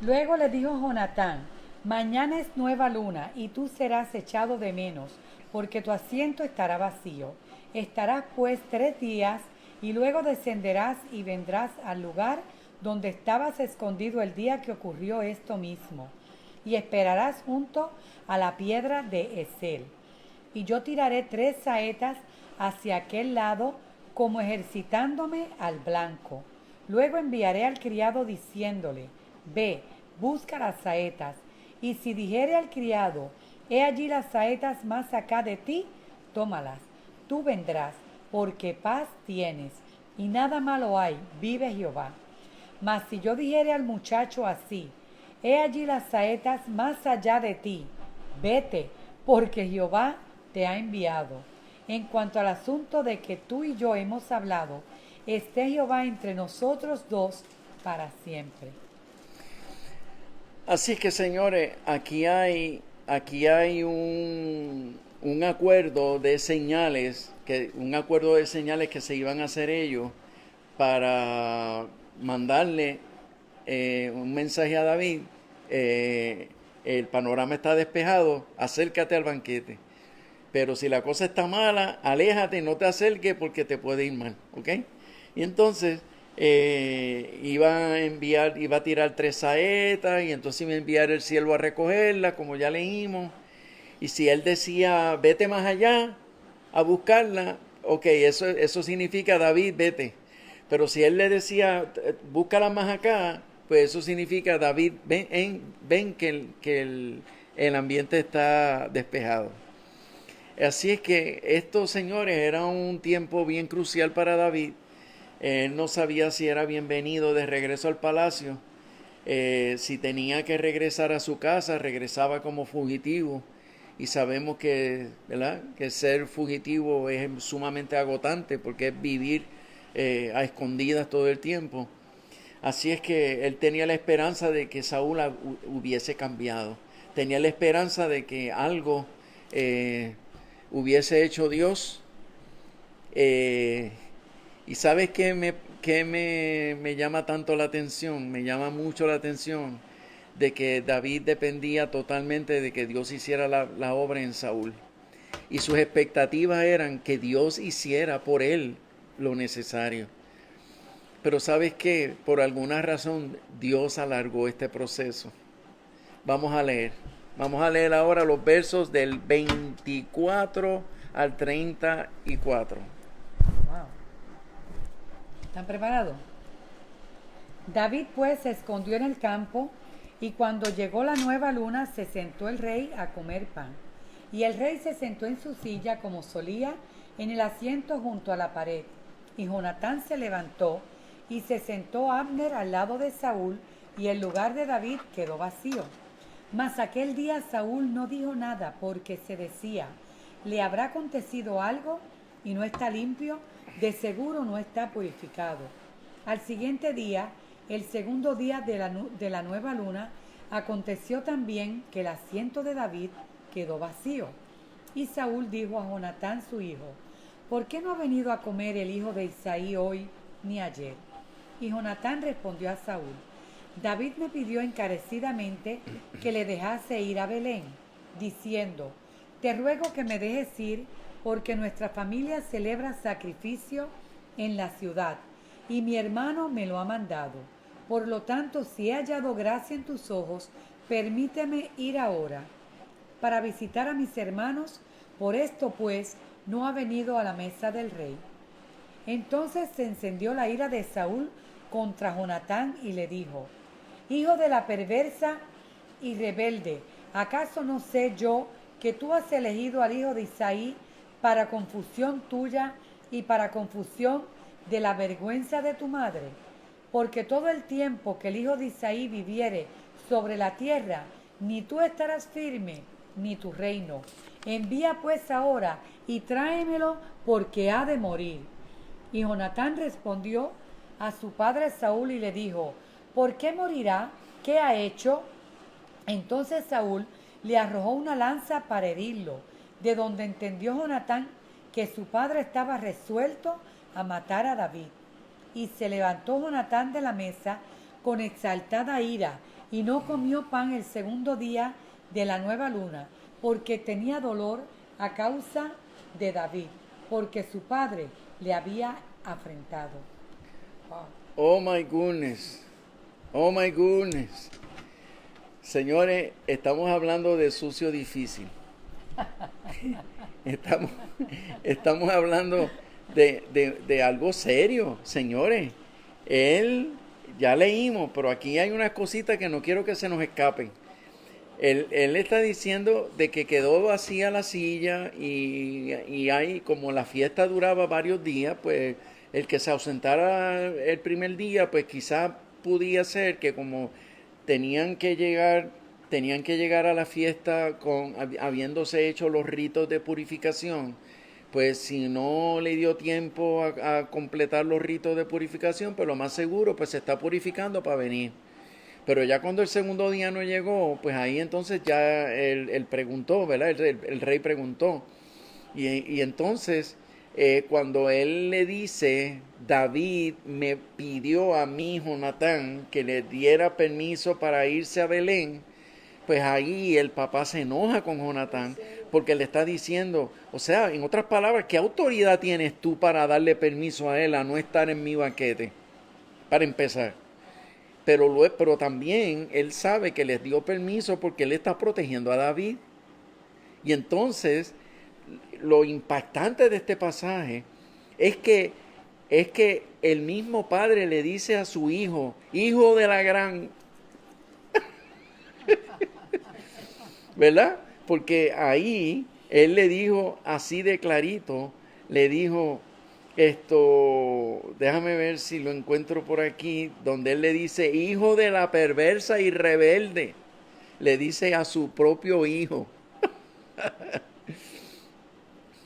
Luego le dijo Jonatán, mañana es nueva luna y tú serás echado de menos, porque tu asiento estará vacío. Estarás pues 3 días y luego descenderás y vendrás al lugar donde estabas escondido el día que ocurrió esto mismo, y esperarás junto a la piedra de Esel. Y yo tiraré 3 saetas hacia aquel lado, como ejercitándome al blanco. Luego enviaré al criado diciéndole, ve, busca las saetas. Y si dijere al criado, he allí las saetas más acá de ti, tómalas. Tú vendrás, porque paz tienes, y nada malo hay, vive Jehová. Mas si yo dijere al muchacho así, he allí las saetas más allá de ti, vete, porque Jehová te ha enviado. En cuanto al asunto de que tú y yo hemos hablado, esté Jehová entre nosotros dos para siempre. Así que, señores, aquí hay un acuerdo de señales, un acuerdo de señales que se iban a hacer ellos para mandarle un mensaje a David. El panorama está despejado, acércate al banquete. Pero si la cosa está mala, aléjate, no te acerques porque te puede ir mal, ¿ok? Y entonces iba a tirar 3 saetas y entonces iba a enviar el siervo a recogerla, como ya leímos. Y si él decía, vete más allá a buscarla, ok, eso significa, David, vete. Pero si él le decía, búscala más acá, pues eso significa, David, ven que el ambiente está despejado. Así es que estos señores era un tiempo bien crucial para David. Él no sabía si era bienvenido de regreso al palacio. Si tenía que regresar a su casa, regresaba como fugitivo. Y sabemos que, ¿verdad?, que ser fugitivo es sumamente agotante porque es vivir a escondidas todo el tiempo. Así es que él tenía la esperanza de que Saúl hubiese cambiado. Tenía la esperanza de que algo hubiese hecho Dios. Y ¿sabes qué me llama tanto la atención? Me llama mucho la atención de que David dependía totalmente de que Dios hiciera la obra en Saúl. Y sus expectativas eran que Dios hiciera por él lo necesario. Pero ¿sabes qué? Por alguna razón Dios alargó este proceso. Vamos a leer. Vamos a leer ahora los versos del 24 al 34. Wow. ¿Están preparados? David pues se escondió en el campo, y cuando llegó la nueva luna se sentó el rey a comer pan. Y el rey se sentó en su silla como solía en el asiento junto a la pared. Y Jonatán se levantó y se sentó Abner al lado de Saúl, y el lugar de David quedó vacío. Mas aquel día Saúl no dijo nada, porque se decía, ¿le habrá acontecido algo y no está limpio? De seguro no está purificado. Al siguiente día, el segundo día de la nueva luna, aconteció también que el asiento de David quedó vacío. Y Saúl dijo a Jonatán su hijo, ¿por qué no ha venido a comer el hijo de Isaí hoy ni ayer? Y Jonatán respondió a Saúl, David me pidió encarecidamente que le dejase ir a Belén, diciendo, te ruego que me dejes ir, porque nuestra familia celebra sacrificio en la ciudad, y mi hermano me lo ha mandado. Por lo tanto, si he hallado gracia en tus ojos, permíteme ir ahora para visitar a mis hermanos. Por esto, pues, no ha venido a la mesa del rey. Entonces se encendió la ira de Saúl contra Jonatán y le dijo, hijo de la perversa y rebelde, ¿acaso no sé yo que tú has elegido al hijo de Isaí para confusión tuya y para confusión de la vergüenza de tu madre? Porque todo el tiempo que el hijo de Isaí viviere sobre la tierra, ni tú estarás firme, ni tu reino. Envía pues ahora y tráemelo, porque ha de morir. Y Jonatán respondió a su padre Saúl y le dijo, ¿por qué morirá? ¿Qué ha hecho? Entonces Saúl le arrojó una lanza para herirlo, de donde entendió Jonatán que su padre estaba resuelto a matar a David. Y se levantó Jonatán de la mesa con exaltada ira, y no comió pan el segundo día de la nueva luna, porque tenía dolor a causa de David, porque su padre le había afrentado. Wow. Oh my goodness. Oh my goodness. Señores, estamos hablando de sucio difícil. Estamos, estamos hablando de algo serio, señores. Él, ya leímos, pero aquí hay unas cositas que no quiero que se nos escapen. Él está diciendo de que quedó vacía la silla y hay, como la fiesta duraba varios días, pues el que se ausentara el primer día, pues quizás podía ser que como tenían que llegar a la fiesta habiéndose hecho los ritos de purificación, pues si no le dio tiempo a completar los ritos de purificación, pues lo más seguro, pues se está purificando para venir. Pero ya cuando el segundo día no llegó, pues ahí entonces ya él preguntó, ¿verdad? El rey preguntó. Y entonces, cuando él le dice, David me pidió a mí, Jonatán, que le diera permiso para irse a Belén, pues ahí el papá se enoja con Jonatán porque le está diciendo, o sea, en otras palabras, ¿qué autoridad tienes tú para darle permiso a él a no estar en mi banquete? Para empezar. Pero también él sabe que les dio permiso porque él está protegiendo a David. Y entonces, lo impactante de este pasaje es que el mismo padre le dice a su hijo, hijo de la gran, ¿verdad? Porque ahí él le dijo así de clarito, le dijo, déjame ver si lo encuentro por aquí, donde él le dice, hijo de la perversa y rebelde, le dice a su propio hijo.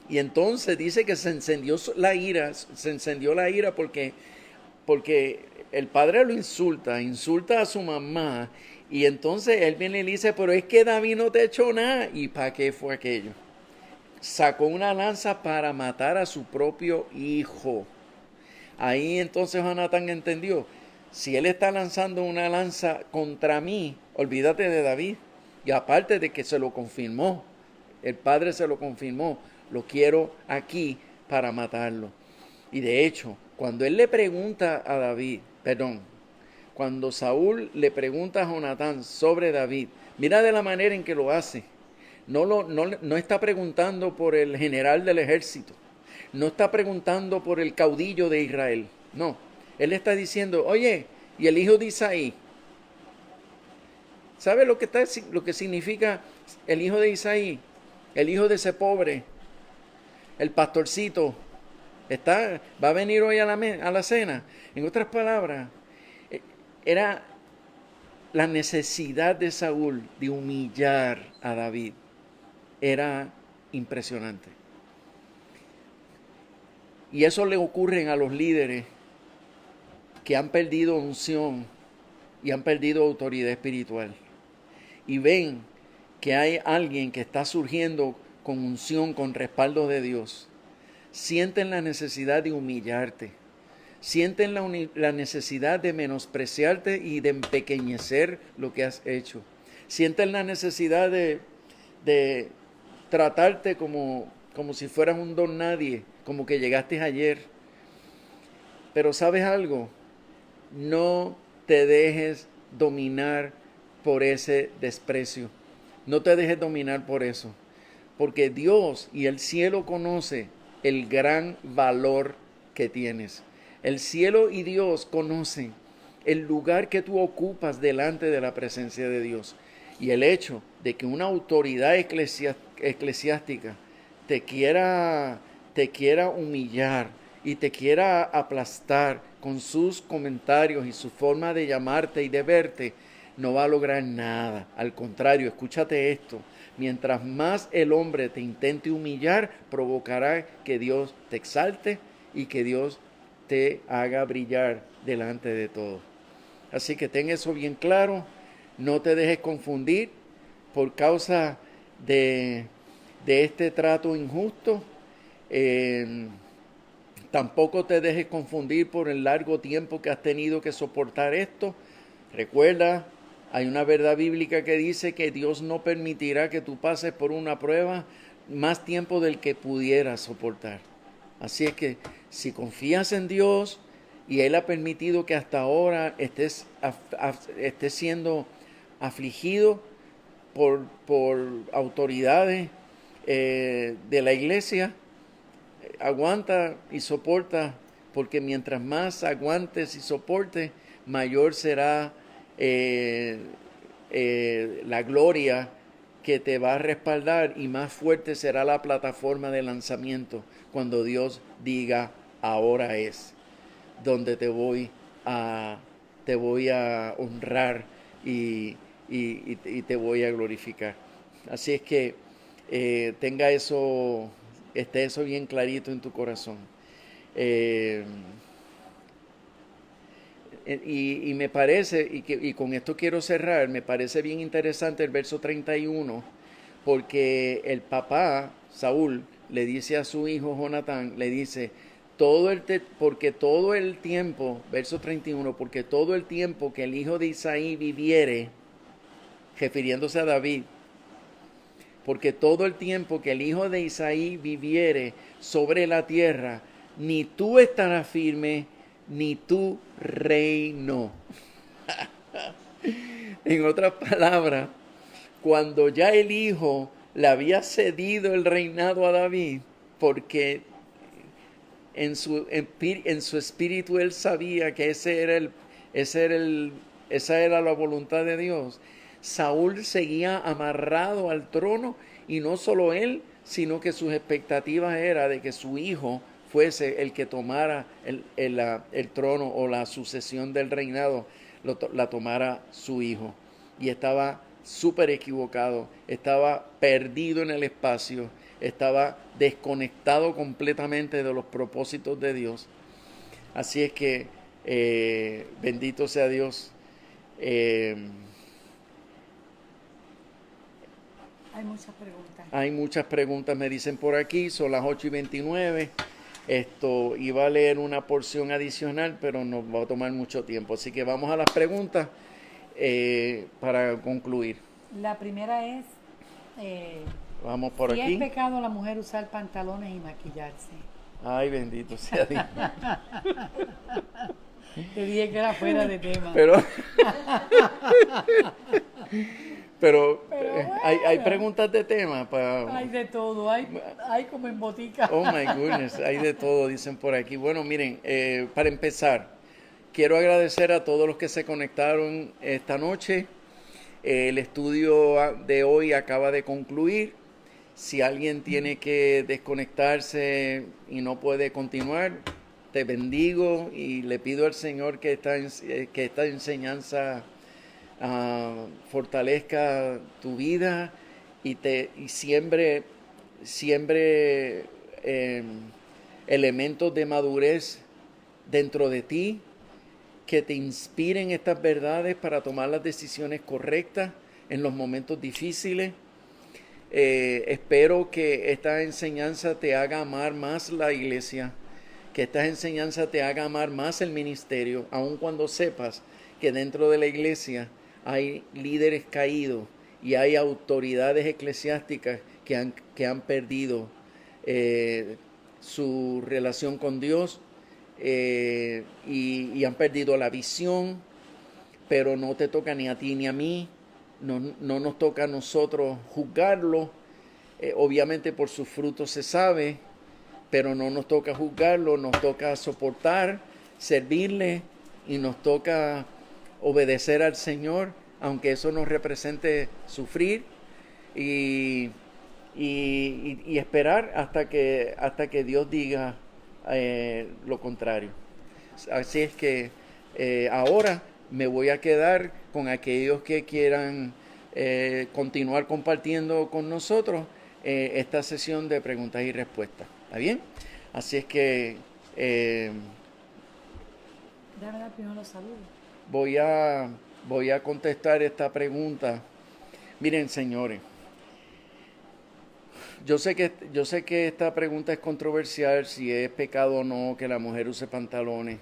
Y entonces dice que se encendió la ira porque el padre lo insulta a su mamá, y entonces él viene y le dice, pero es que David no te echó nada. ¿Y para qué fue aquello? Sacó una lanza para matar a su propio hijo. Ahí entonces Jonatán entendió, si él está lanzando una lanza contra mí, olvídate de David. Y aparte de que se lo confirmó, el padre se lo confirmó, lo quiero aquí para matarlo. Y de hecho, cuando él le pregunta a David, cuando Saúl le pregunta a Jonatán sobre David, mira de la manera en que lo hace. No está preguntando por el general del ejército. No está preguntando por el caudillo de Israel. No. Él está diciendo, oye, ¿y el hijo de Isaí? ¿Sabe lo que significa el hijo de Isaí? El hijo de ese pobre, el pastorcito, va a venir hoy a la cena. En otras palabras, era la necesidad de Saúl de humillar a David. Era impresionante. Y eso le ocurre a los líderes que han perdido unción y han perdido autoridad espiritual. Y ven que hay alguien que está surgiendo con unción, con respaldo de Dios. Sienten la necesidad de humillarte. Sienten la necesidad de menospreciarte y de empequeñecer lo que has hecho. Sienten la necesidad de tratarte como si fueras un don nadie, como que llegaste ayer. Pero ¿sabes algo? No te dejes dominar por ese desprecio. No te dejes dominar por eso. Porque Dios y el cielo conoce el gran valor que tienes. El cielo y Dios conocen el lugar que tú ocupas delante de la presencia de Dios. Y el hecho de que una autoridad eclesiástica te quiera humillar y te quiera aplastar con sus comentarios y su forma de llamarte y de verte, no va a lograr nada. Al contrario, escúchate esto. Mientras más el hombre te intente humillar, provocará que Dios te exalte y que Dios te haga brillar delante de todos. Así que ten eso bien claro, no te dejes confundir por causa de este trato injusto. Tampoco te dejes confundir por el largo tiempo que has tenido que soportar esto. Recuerda, hay una verdad bíblica que dice que Dios no permitirá que tú pases por una prueba más tiempo del que pudieras soportar. Así es que si confías en Dios y Él ha permitido que hasta ahora estés siendo afligido por autoridades de la iglesia, aguanta y soporta, porque mientras más aguantes y soportes, mayor será la gloria que te va a respaldar y más fuerte será la plataforma de lanzamiento cuando Dios diga ahora es donde te voy a honrar y te voy a glorificar. Así es que esté eso bien clarito en tu corazón. Y me parece, y con esto quiero cerrar, me parece bien interesante el verso 31, porque el papá, Saúl, le dice a su hijo Jonatán, le dice, porque todo el tiempo, verso 31, porque todo el tiempo que el hijo de Isaí viviere, refiriéndose a David, porque todo el tiempo que el hijo de Isaí viviere sobre la tierra, ni tú estarás firme, ni tu reino. En otras palabras, cuando ya el hijo le había cedido el reinado a David, porque en su espíritu él sabía que esa era la voluntad de Dios, Saúl seguía amarrado al trono, y no solo él, sino que sus expectativas era de que su hijo fuese el que tomara el trono o la sucesión del reinado, la tomara su hijo. Y estaba súper equivocado, estaba perdido en el espacio, estaba desconectado completamente de los propósitos de Dios. Así es que bendito sea Dios. Hay muchas preguntas. Hay muchas preguntas, me dicen por aquí, son las 8:29. Esto iba a leer una porción adicional, pero nos va a tomar mucho tiempo. Así que vamos a las preguntas para concluir. La primera es, Vamos por si aquí. es pecado la mujer usar pantalones y maquillarse. Ay, bendito sea Dios. Te dije que era fuera de tema. Pero bueno. hay preguntas de tema. Hay de todo, hay como en botica. Oh my goodness, hay de todo, dicen por aquí. Bueno, miren, para empezar, quiero agradecer a todos los que se conectaron esta noche. El estudio de hoy acaba de concluir. Si alguien tiene que desconectarse y no puede continuar, te bendigo y le pido al Señor que esta enseñanza fortalezca tu vida y siembre elementos de madurez dentro de ti, que te inspiren estas verdades para tomar las decisiones correctas en los momentos difíciles. Espero que esta enseñanza te haga amar más la iglesia, que esta enseñanza te haga amar más el ministerio, aun cuando sepas que dentro de la iglesia hay líderes caídos y hay autoridades eclesiásticas que han perdido su relación con Dios y han perdido la visión, pero no te toca ni a ti ni a mí, no nos toca a nosotros juzgarlo, obviamente por sus frutos se sabe, pero no nos toca juzgarlo, nos toca soportar, servirle y nos toca obedecer al Señor, aunque eso nos represente sufrir y esperar hasta que Dios diga lo contrario. Así es que ahora me voy a quedar con aquellos que quieran continuar compartiendo con nosotros esta sesión de preguntas y respuestas. ¿Está bien? Así es que Déjame dar primero los saludos. Voy a contestar esta pregunta. Miren, señores, yo sé que esta pregunta es controversial, si es pecado o no que la mujer use pantalones,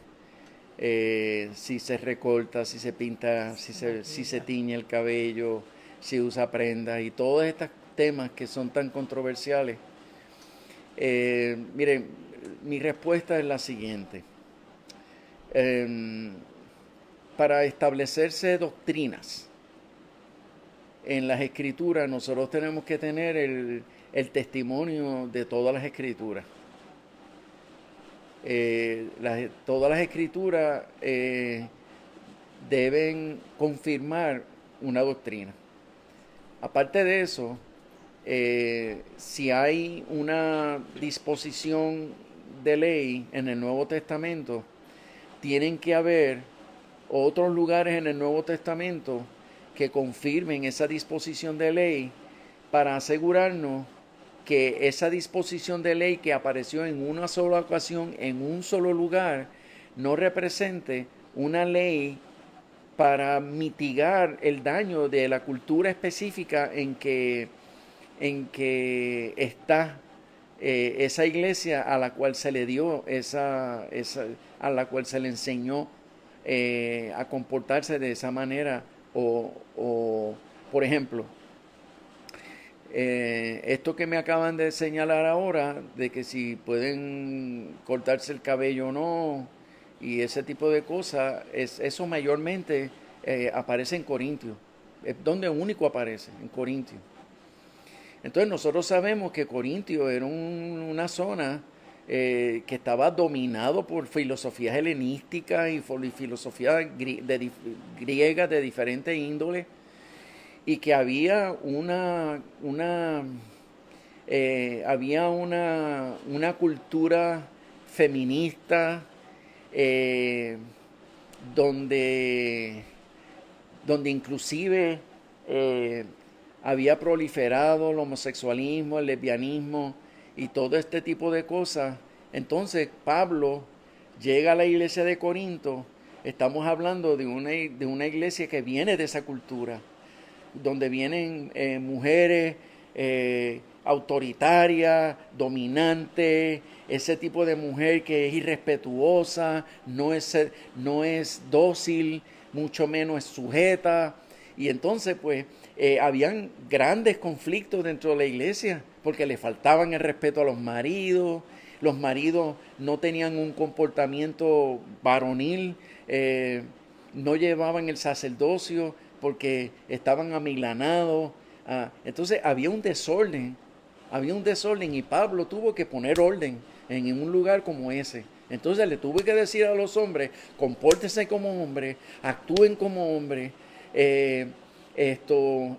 si se recorta, si se pinta, si se tiñe el cabello, si usa prendas y todos estos temas que son tan controversiales. Miren, mi respuesta es la siguiente. Para establecerse doctrinas en las escrituras, nosotros tenemos que tener el testimonio de todas las escrituras. Todas las escrituras deben confirmar una doctrina. Aparte de eso, si hay una disposición de ley en el Nuevo Testamento, tienen que haber otros lugares en el Nuevo Testamento que confirmen esa disposición de ley para asegurarnos que esa disposición de ley que apareció en una sola ocasión, en un solo lugar, no represente una ley para mitigar el daño de la cultura específica en que está esa iglesia a la cual se le dio a la cual se le enseñó a comportarse de esa manera o por ejemplo, esto que me acaban de señalar ahora, de que si pueden cortarse el cabello o no, y ese tipo de cosas, eso mayormente aparece en Corintios. Es donde único aparece, en Corintios. Entonces nosotros sabemos que Corintio era una zona que estaba dominado por filosofías helenísticas y filosofías griegas de diferentes índoles, y que había una cultura feminista donde inclusive había proliferado el homosexualismo, el lesbianismo y todo este tipo de cosas. Entonces Pablo llega a la iglesia de Corinto. Estamos hablando de una iglesia que viene de esa cultura, donde vienen mujeres autoritarias, dominantes, ese tipo de mujer que es irrespetuosa, no es dócil, mucho menos es sujeta. Y entonces pues habían grandes conflictos dentro de la iglesia porque le faltaban el respeto a los maridos no tenían un comportamiento varonil, no llevaban el sacerdocio porque estaban amilanados. Entonces había un desorden y Pablo tuvo que poner orden en un lugar como ese. Entonces le tuve que decir a los hombres, compórtense como hombres, actúen como hombres,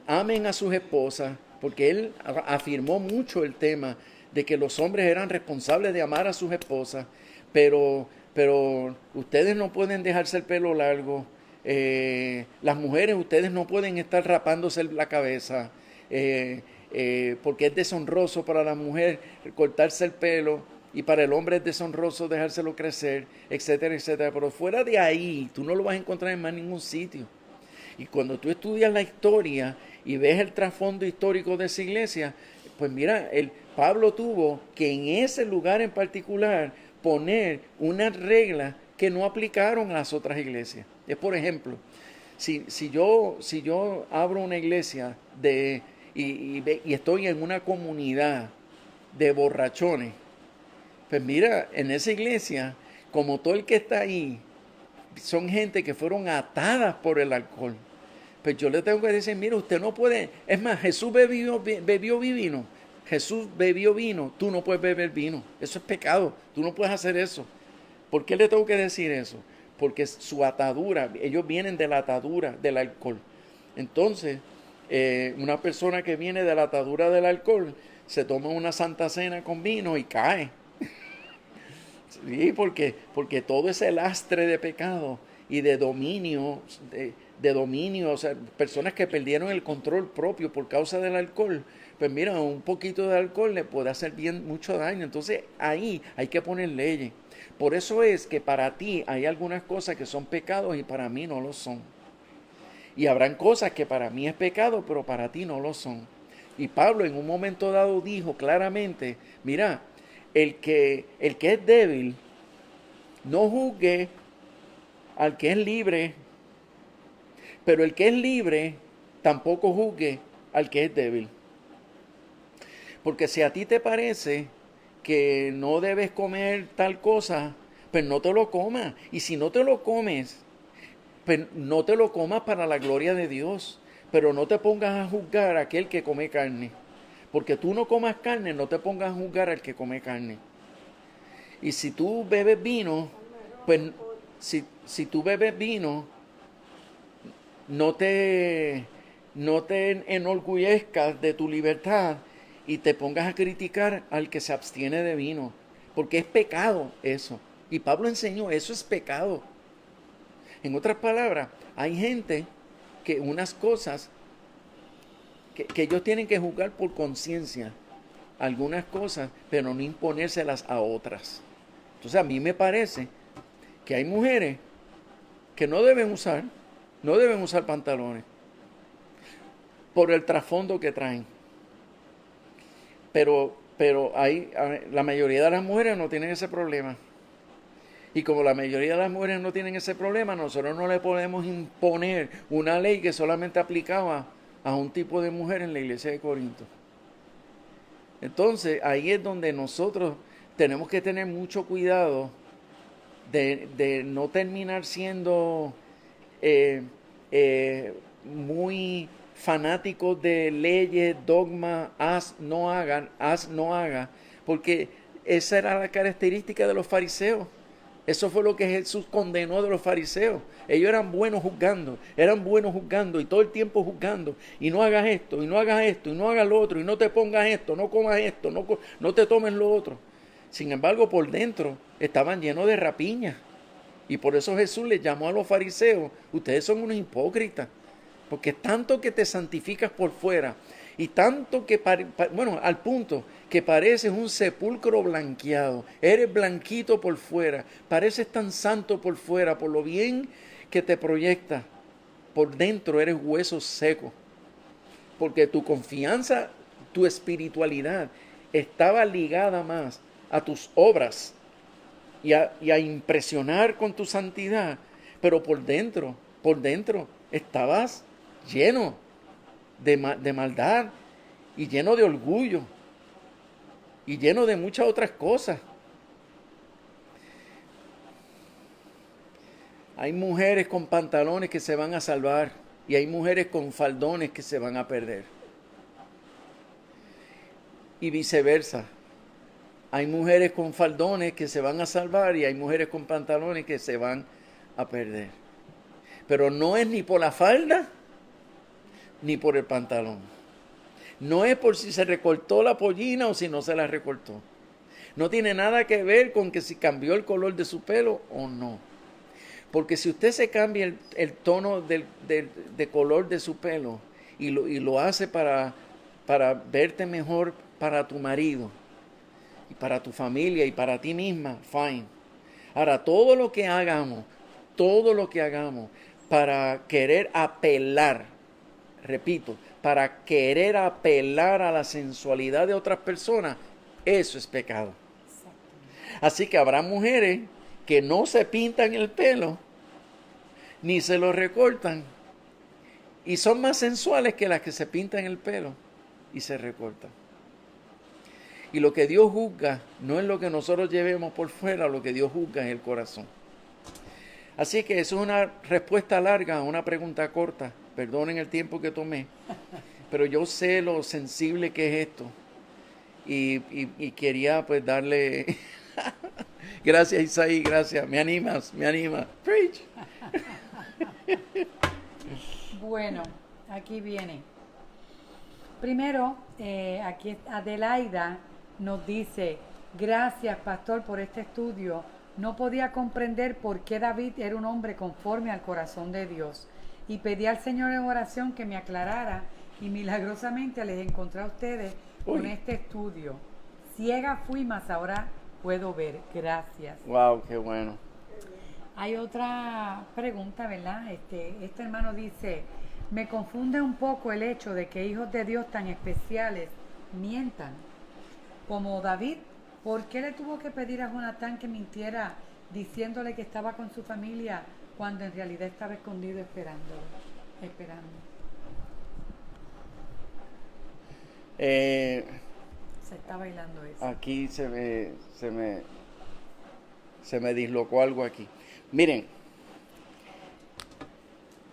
amen a sus esposas, porque él afirmó mucho el tema de que los hombres eran responsables de amar a sus esposas, pero ustedes no pueden dejarse el pelo largo. Las mujeres, ustedes no pueden estar rapándose la cabeza, porque es deshonroso para la mujer cortarse el pelo y para el hombre es deshonroso dejárselo crecer, etcétera, etcétera. Pero fuera de ahí, tú no lo vas a encontrar en más ningún sitio. Y cuando tú estudias la historia y ves el trasfondo histórico de esa iglesia, pues mira, Pablo tuvo que en ese lugar en particular poner unas reglas que no aplicaron a las otras iglesias. Es, por ejemplo, si yo abro una iglesia y estoy en una comunidad de borrachones, pues mira, en esa iglesia, como todo el que está ahí, son gente que fueron atadas por el alcohol. Pues yo le tengo que decir, mira, usted no puede, es más, Jesús bebió vino. Jesús bebió vino, tú no puedes beber vino. Eso es pecado, tú no puedes hacer eso. ¿Por qué le tengo que decir eso? Porque su atadura, ellos vienen de la atadura del alcohol. Entonces, una persona que viene de la atadura del alcohol se toma una santa cena con vino y cae. Sí, porque todo ese lastre de pecado y de dominio, o sea, personas que perdieron el control propio por causa del alcohol, pues mira, un poquito de alcohol le puede hacer bien mucho daño. Entonces ahí hay que poner leyes. Por eso es que para ti hay algunas cosas que son pecados y para mí no lo son. Y habrán cosas que para mí es pecado, pero para ti no lo son. Y Pablo en un momento dado dijo claramente, mira, el que es débil, no juzgue al que es libre, pero el que es libre tampoco juzgue al que es débil. Porque si a ti te parece que no debes comer tal cosa, pues no te lo comas. Y si no te lo comes, pues no te lo comas para la gloria de Dios. Pero no te pongas a juzgar a aquel que come carne. Porque tú no comas carne, no te pongas a juzgar al que come carne. Y si tú bebes vino, pues si tú bebes vino, no te enorgullezcas de tu libertad y te pongas a criticar al que se abstiene de vino, porque es pecado eso. Y Pablo enseñó, eso es pecado. En otras palabras, hay gente que unas cosas que ellos tienen que juzgar por conciencia, algunas cosas, pero no imponérselas a otras. Entonces a mí me parece que hay mujeres que no deben usar pantalones por el trasfondo que traen. Pero la mayoría de las mujeres no tienen ese problema. Y como la mayoría de las mujeres no tienen ese problema, nosotros no le podemos imponer una ley que solamente aplicaba a un tipo de mujer en la iglesia de Corinto. Entonces, ahí es donde nosotros tenemos que tener mucho cuidado de no terminar siendo muy fanáticos de leyes, dogmas, haz, no haga, porque esa era la característica de los fariseos. Eso fue lo que Jesús condenó de los fariseos. Ellos eran buenos juzgando y todo el tiempo juzgando. Y no hagas esto, y no hagas esto, y no hagas lo otro, y no te pongas esto, no comas esto, no te tomes lo otro. Sin embargo, por dentro estaban llenos de rapiña. Y por eso Jesús les llamó a los fariseos, ustedes son unos hipócritas. Porque tanto que te santificas por fuera y tanto que, al punto que pareces un sepulcro blanqueado, eres blanquito por fuera, pareces tan santo por fuera, por lo bien que te proyectas, por dentro eres hueso seco. Porque tu confianza, tu espiritualidad estaba ligada más a tus obras y a impresionar con tu santidad, pero por dentro estabas lleno de maldad y lleno de orgullo y lleno de muchas otras cosas. Hay mujeres con pantalones que se van a salvar y hay mujeres con faldones que se van a perder. Y viceversa. Hay mujeres con faldones que se van a salvar y hay mujeres con pantalones que se van a perder. Pero no es ni por la falda ni por el pantalón. No es por si se recortó la pollina o si no se la recortó. No tiene nada que ver con que si cambió el color de su pelo o no. Porque si usted se cambia el tono de color de su pelo y lo hace para verte mejor para tu marido y para tu familia y para ti misma, fine. Ahora, todo lo que hagamos para querer apelar, repito, para querer apelar a la sensualidad de otras personas, eso es pecado. Así que habrá mujeres que no se pintan el pelo, ni se lo recortan, y son más sensuales que las que se pintan el pelo y se recortan. Y lo que Dios juzga no es lo que nosotros llevemos por fuera, lo que Dios juzga es el corazón. Así que eso es una respuesta larga a una pregunta corta. Perdonen el tiempo que tomé, pero yo sé lo sensible que es esto. Y quería pues darle... Gracias, Isaí, gracias. Me animas. Preach. Bueno, aquí viene. Primero, aquí Adelaida nos dice, gracias, pastor, por este estudio. No podía comprender por qué David era un hombre conforme al corazón de Dios. Y pedí al Señor en oración que me aclarara y milagrosamente les encontré a ustedes con Uy. este estudio. Ciega fui, mas ahora puedo ver. Gracias. Wow, qué bueno. Hay otra pregunta, ¿verdad? Este hermano dice, me confunde un poco el hecho de que hijos de Dios tan especiales mientan. Como David, ¿por qué le tuvo que pedir a Jonatán que mintiera diciéndole que estaba con su familia cuando en realidad estaba escondido esperando? Se está bailando eso. Aquí se me dislocó algo aquí. Miren,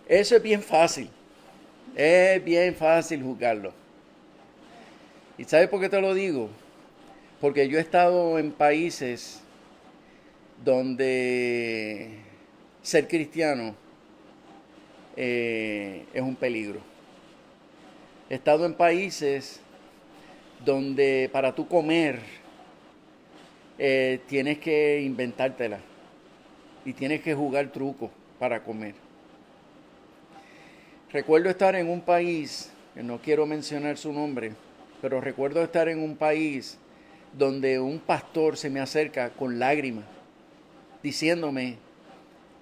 eso es bien fácil. Es bien fácil juzgarlo. ¿Y sabes por qué te lo digo? Porque yo he estado en países donde ser cristiano es un peligro. He estado en países donde para tú comer tienes que inventártela y tienes que jugar truco para comer. Recuerdo estar en un país, que no quiero mencionar su nombre, pero recuerdo estar en un país donde un pastor se me acerca con lágrimas, diciéndome,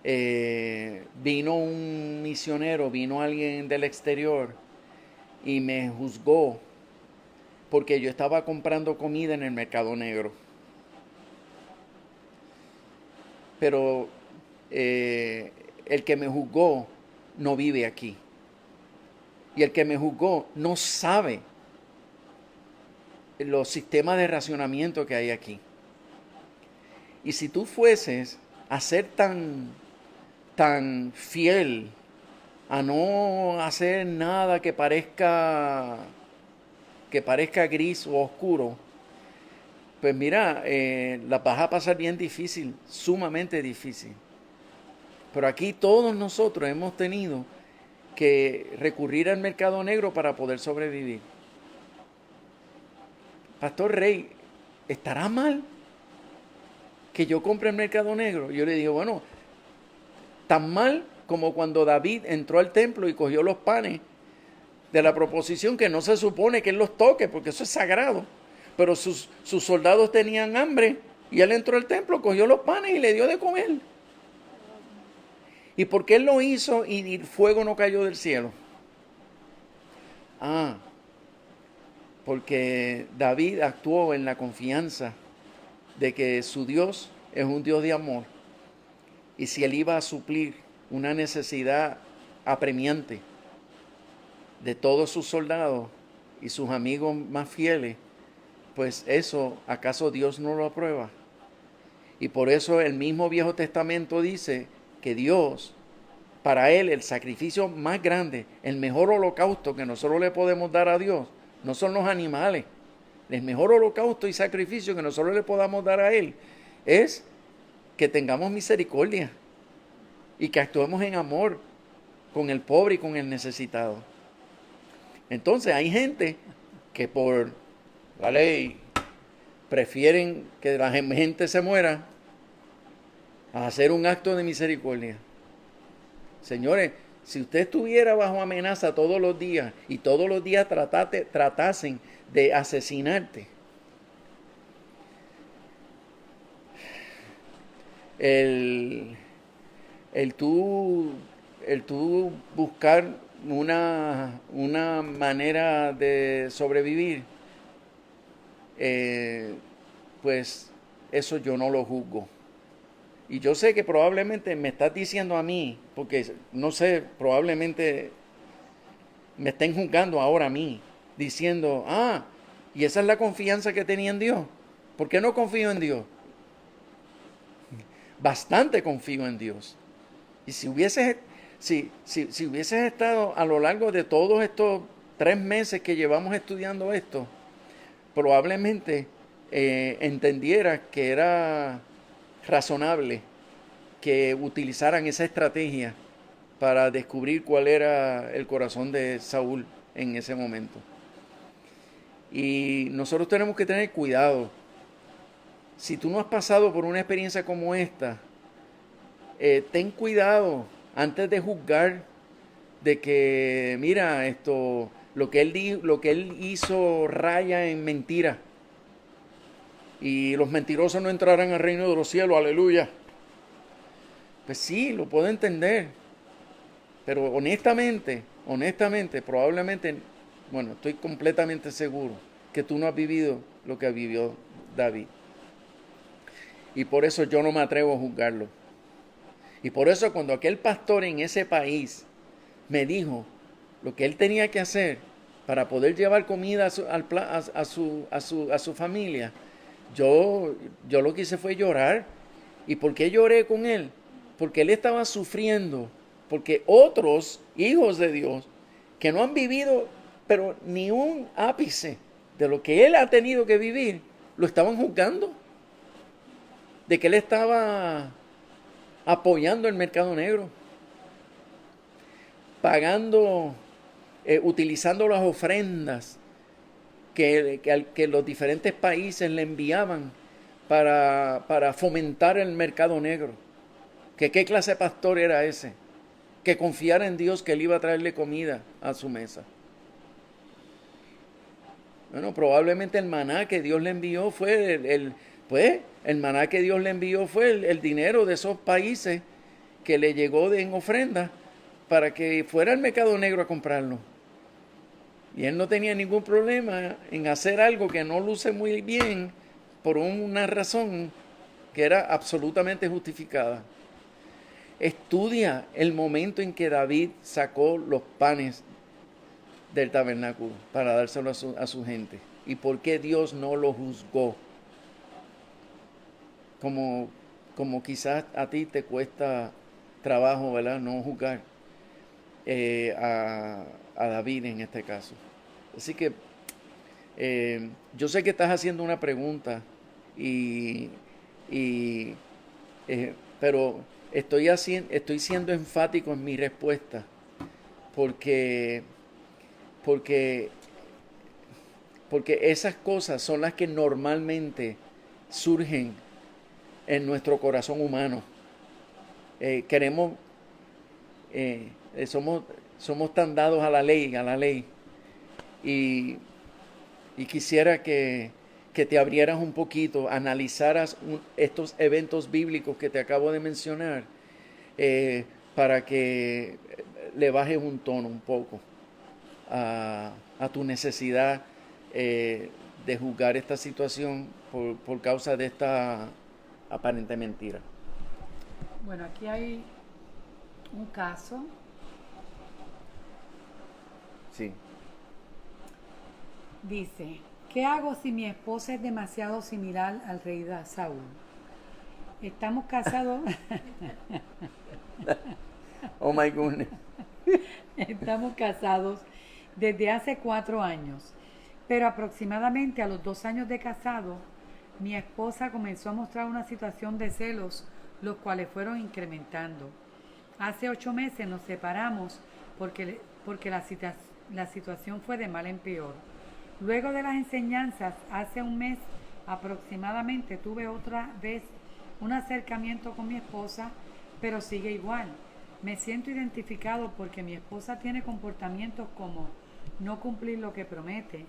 vino un misionero, vino alguien del exterior y me juzgó porque yo estaba comprando comida en el mercado negro. Pero el que me juzgó no vive aquí. Y el que me juzgó no sabe los sistemas de racionamiento que hay aquí. Y si tú fueses a ser tan fiel, a no hacer nada que parezca gris o oscuro, pues mira, la vas a pasar bien difícil, sumamente difícil. Pero aquí todos nosotros hemos tenido que recurrir al mercado negro para poder sobrevivir. Pastor Rey, ¿estará mal que yo compre el mercado negro? Yo le digo, bueno, tan mal como cuando David entró al templo y cogió los panes de la proposición, que no se supone que él los toque porque eso es sagrado, pero sus soldados tenían hambre y él entró al templo, cogió los panes y le dio de comer. ¿Y por qué él lo hizo y el fuego no cayó del cielo? Porque David actuó en la confianza de que su Dios es un Dios de amor, y si él iba a suplir una necesidad apremiante de todos sus soldados y sus amigos más fieles, pues eso, ¿acaso Dios no lo aprueba? Y por eso el mismo Viejo Testamento dice que Dios, para Él, el sacrificio más grande, el mejor holocausto que nosotros le podemos dar a Dios, no son los animales. El mejor holocausto y sacrificio que nosotros le podamos dar a Él es que tengamos misericordia y que actuemos en amor con el pobre y con el necesitado. Entonces hay gente que por la ley prefieren que la gente se muera a hacer un acto de misericordia. Señores, si usted estuviera bajo amenaza todos los días y todos los días tratasen de asesinarte, el tú buscar una manera de sobrevivir, pues eso yo no lo juzgo. Y yo sé que probablemente me estás diciendo a mí, porque no sé, probablemente me estén juzgando ahora a mí, diciendo, y esa es la confianza que tenía en Dios. ¿Por qué no confío en Dios? Bastante confío en Dios. Y si hubieses estado a lo largo de todos estos 3 meses que llevamos estudiando esto, probablemente entendieras que era razonable que utilizaran esa estrategia para descubrir cuál era el corazón de Saúl en ese momento. Y nosotros tenemos que tener cuidado. Si tú no has pasado por una experiencia como esta, ten cuidado antes de juzgar de que, mira, Lo que él hizo raya en mentira. Y los mentirosos no entrarán al reino de los cielos, aleluya. Pues sí, lo puedo entender. Pero honestamente, probablemente, bueno, estoy completamente seguro que tú no has vivido lo que vivió David. Y por eso yo no me atrevo a juzgarlo. Y por eso cuando aquel pastor en ese país me dijo lo que él tenía que hacer para poder llevar comida a su familia, yo lo que hice fue llorar. ¿Y por qué lloré con él? Porque él estaba sufriendo, porque otros hijos de Dios que no han vivido, pero ni un ápice de lo que él ha tenido que vivir, lo estaban juzgando. De que él estaba apoyando el mercado negro, pagando, utilizando las ofrendas que los diferentes países le enviaban para fomentar el mercado negro. ¿Qué clase de pastor era ese? Que confiara en Dios que él iba a traerle comida a su mesa. Bueno, probablemente el maná que Dios le envió fue el maná que Dios le envió fue el dinero de esos países que le llegó en ofrenda para que fuera al mercado negro a comprarlo. Y él no tenía ningún problema en hacer algo que no luce muy bien por una razón que era absolutamente justificada. Estudia el momento en que David sacó los panes del tabernáculo para dárselo a su gente. Y por qué Dios no lo juzgó. Como quizás a ti te cuesta trabajo, ¿verdad? No juzgar a David en este caso. Así que yo sé que estás haciendo una pregunta pero estoy siendo enfático en mi respuesta porque esas cosas son las que normalmente surgen en nuestro corazón humano. Somos tan dados a la ley. Y quisiera que te abrieras un poquito, analizaras estos eventos bíblicos que te acabo de mencionar, para que le bajes un tono un poco a tu necesidad de juzgar esta situación por causa de esta aparente mentira. Bueno, aquí hay un caso. Sí. Dice, ¿qué hago si mi esposa es demasiado similar al rey Saúl? Estamos casados. Oh my goodness. Estamos casados desde hace 4 años, pero aproximadamente a los 2 años de casado, mi esposa comenzó a mostrar una situación de celos, los cuales fueron incrementando. Hace 8 meses nos separamos porque la situación fue de mal en peor. Luego de las enseñanzas, hace un mes aproximadamente tuve otra vez un acercamiento con mi esposa, pero sigue igual. Me siento identificado porque mi esposa tiene comportamientos como no cumplir lo que promete,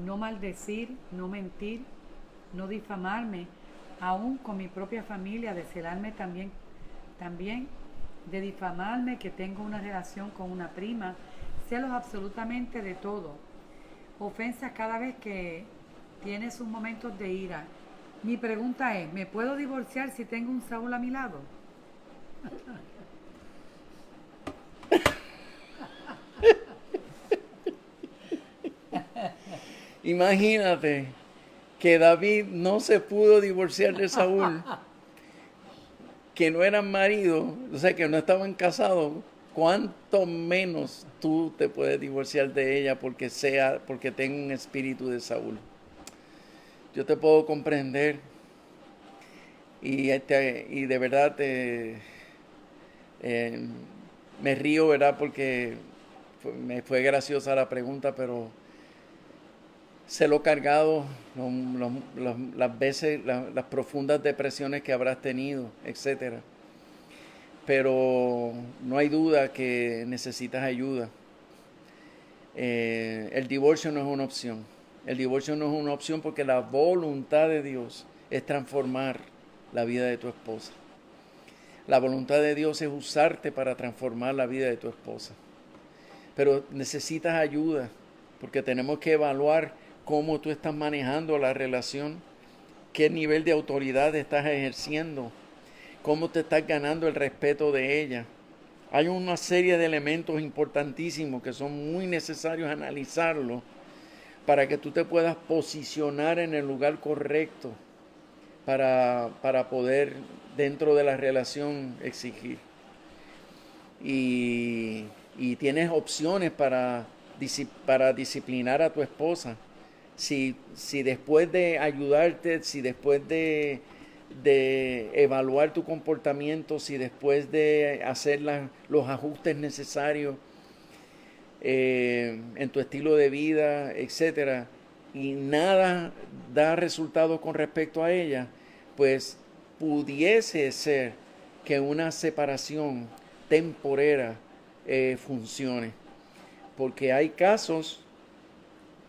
no maldecir, no mentir, no difamarme, aún con mi propia familia, de celarme también, de difamarme que tengo una relación con una prima, celos absolutamente de todo, ofensas cada vez que tiene sus momentos de ira. Mi pregunta es, ¿me puedo divorciar si tengo un Saúl a mi lado? Imagínate que David no se pudo divorciar de Saúl, que no eran maridos, o sea, que no estaban casados. ¿Cuánto menos tú te puedes divorciar de ella porque tenga un espíritu de Saúl? Yo te puedo comprender y de verdad me río, ¿verdad? Porque me fue graciosa la pregunta, pero sé lo cargado, las veces, las profundas depresiones que habrás tenido, etcétera. Pero no hay duda que necesitas ayuda. El divorcio no es una opción. El divorcio no es una opción porque la voluntad de Dios es transformar la vida de tu esposa. La voluntad de Dios es usarte para transformar la vida de tu esposa. Pero necesitas ayuda porque tenemos que evaluar cómo tú estás manejando la relación, qué nivel de autoridad estás ejerciendo, cómo te estás ganando el respeto de ella. Hay una serie de elementos importantísimos que son muy necesarios analizarlos para que tú te puedas posicionar en el lugar correcto para poder dentro de la relación exigir. Y tienes opciones para disciplinar a tu esposa. Si después de ayudarte, si después de evaluar tu comportamiento, si después de hacer los ajustes necesarios en tu estilo de vida, etcétera, y nada da resultados con respecto a ella, pues pudiese ser que una separación temporera funcione. Porque hay casos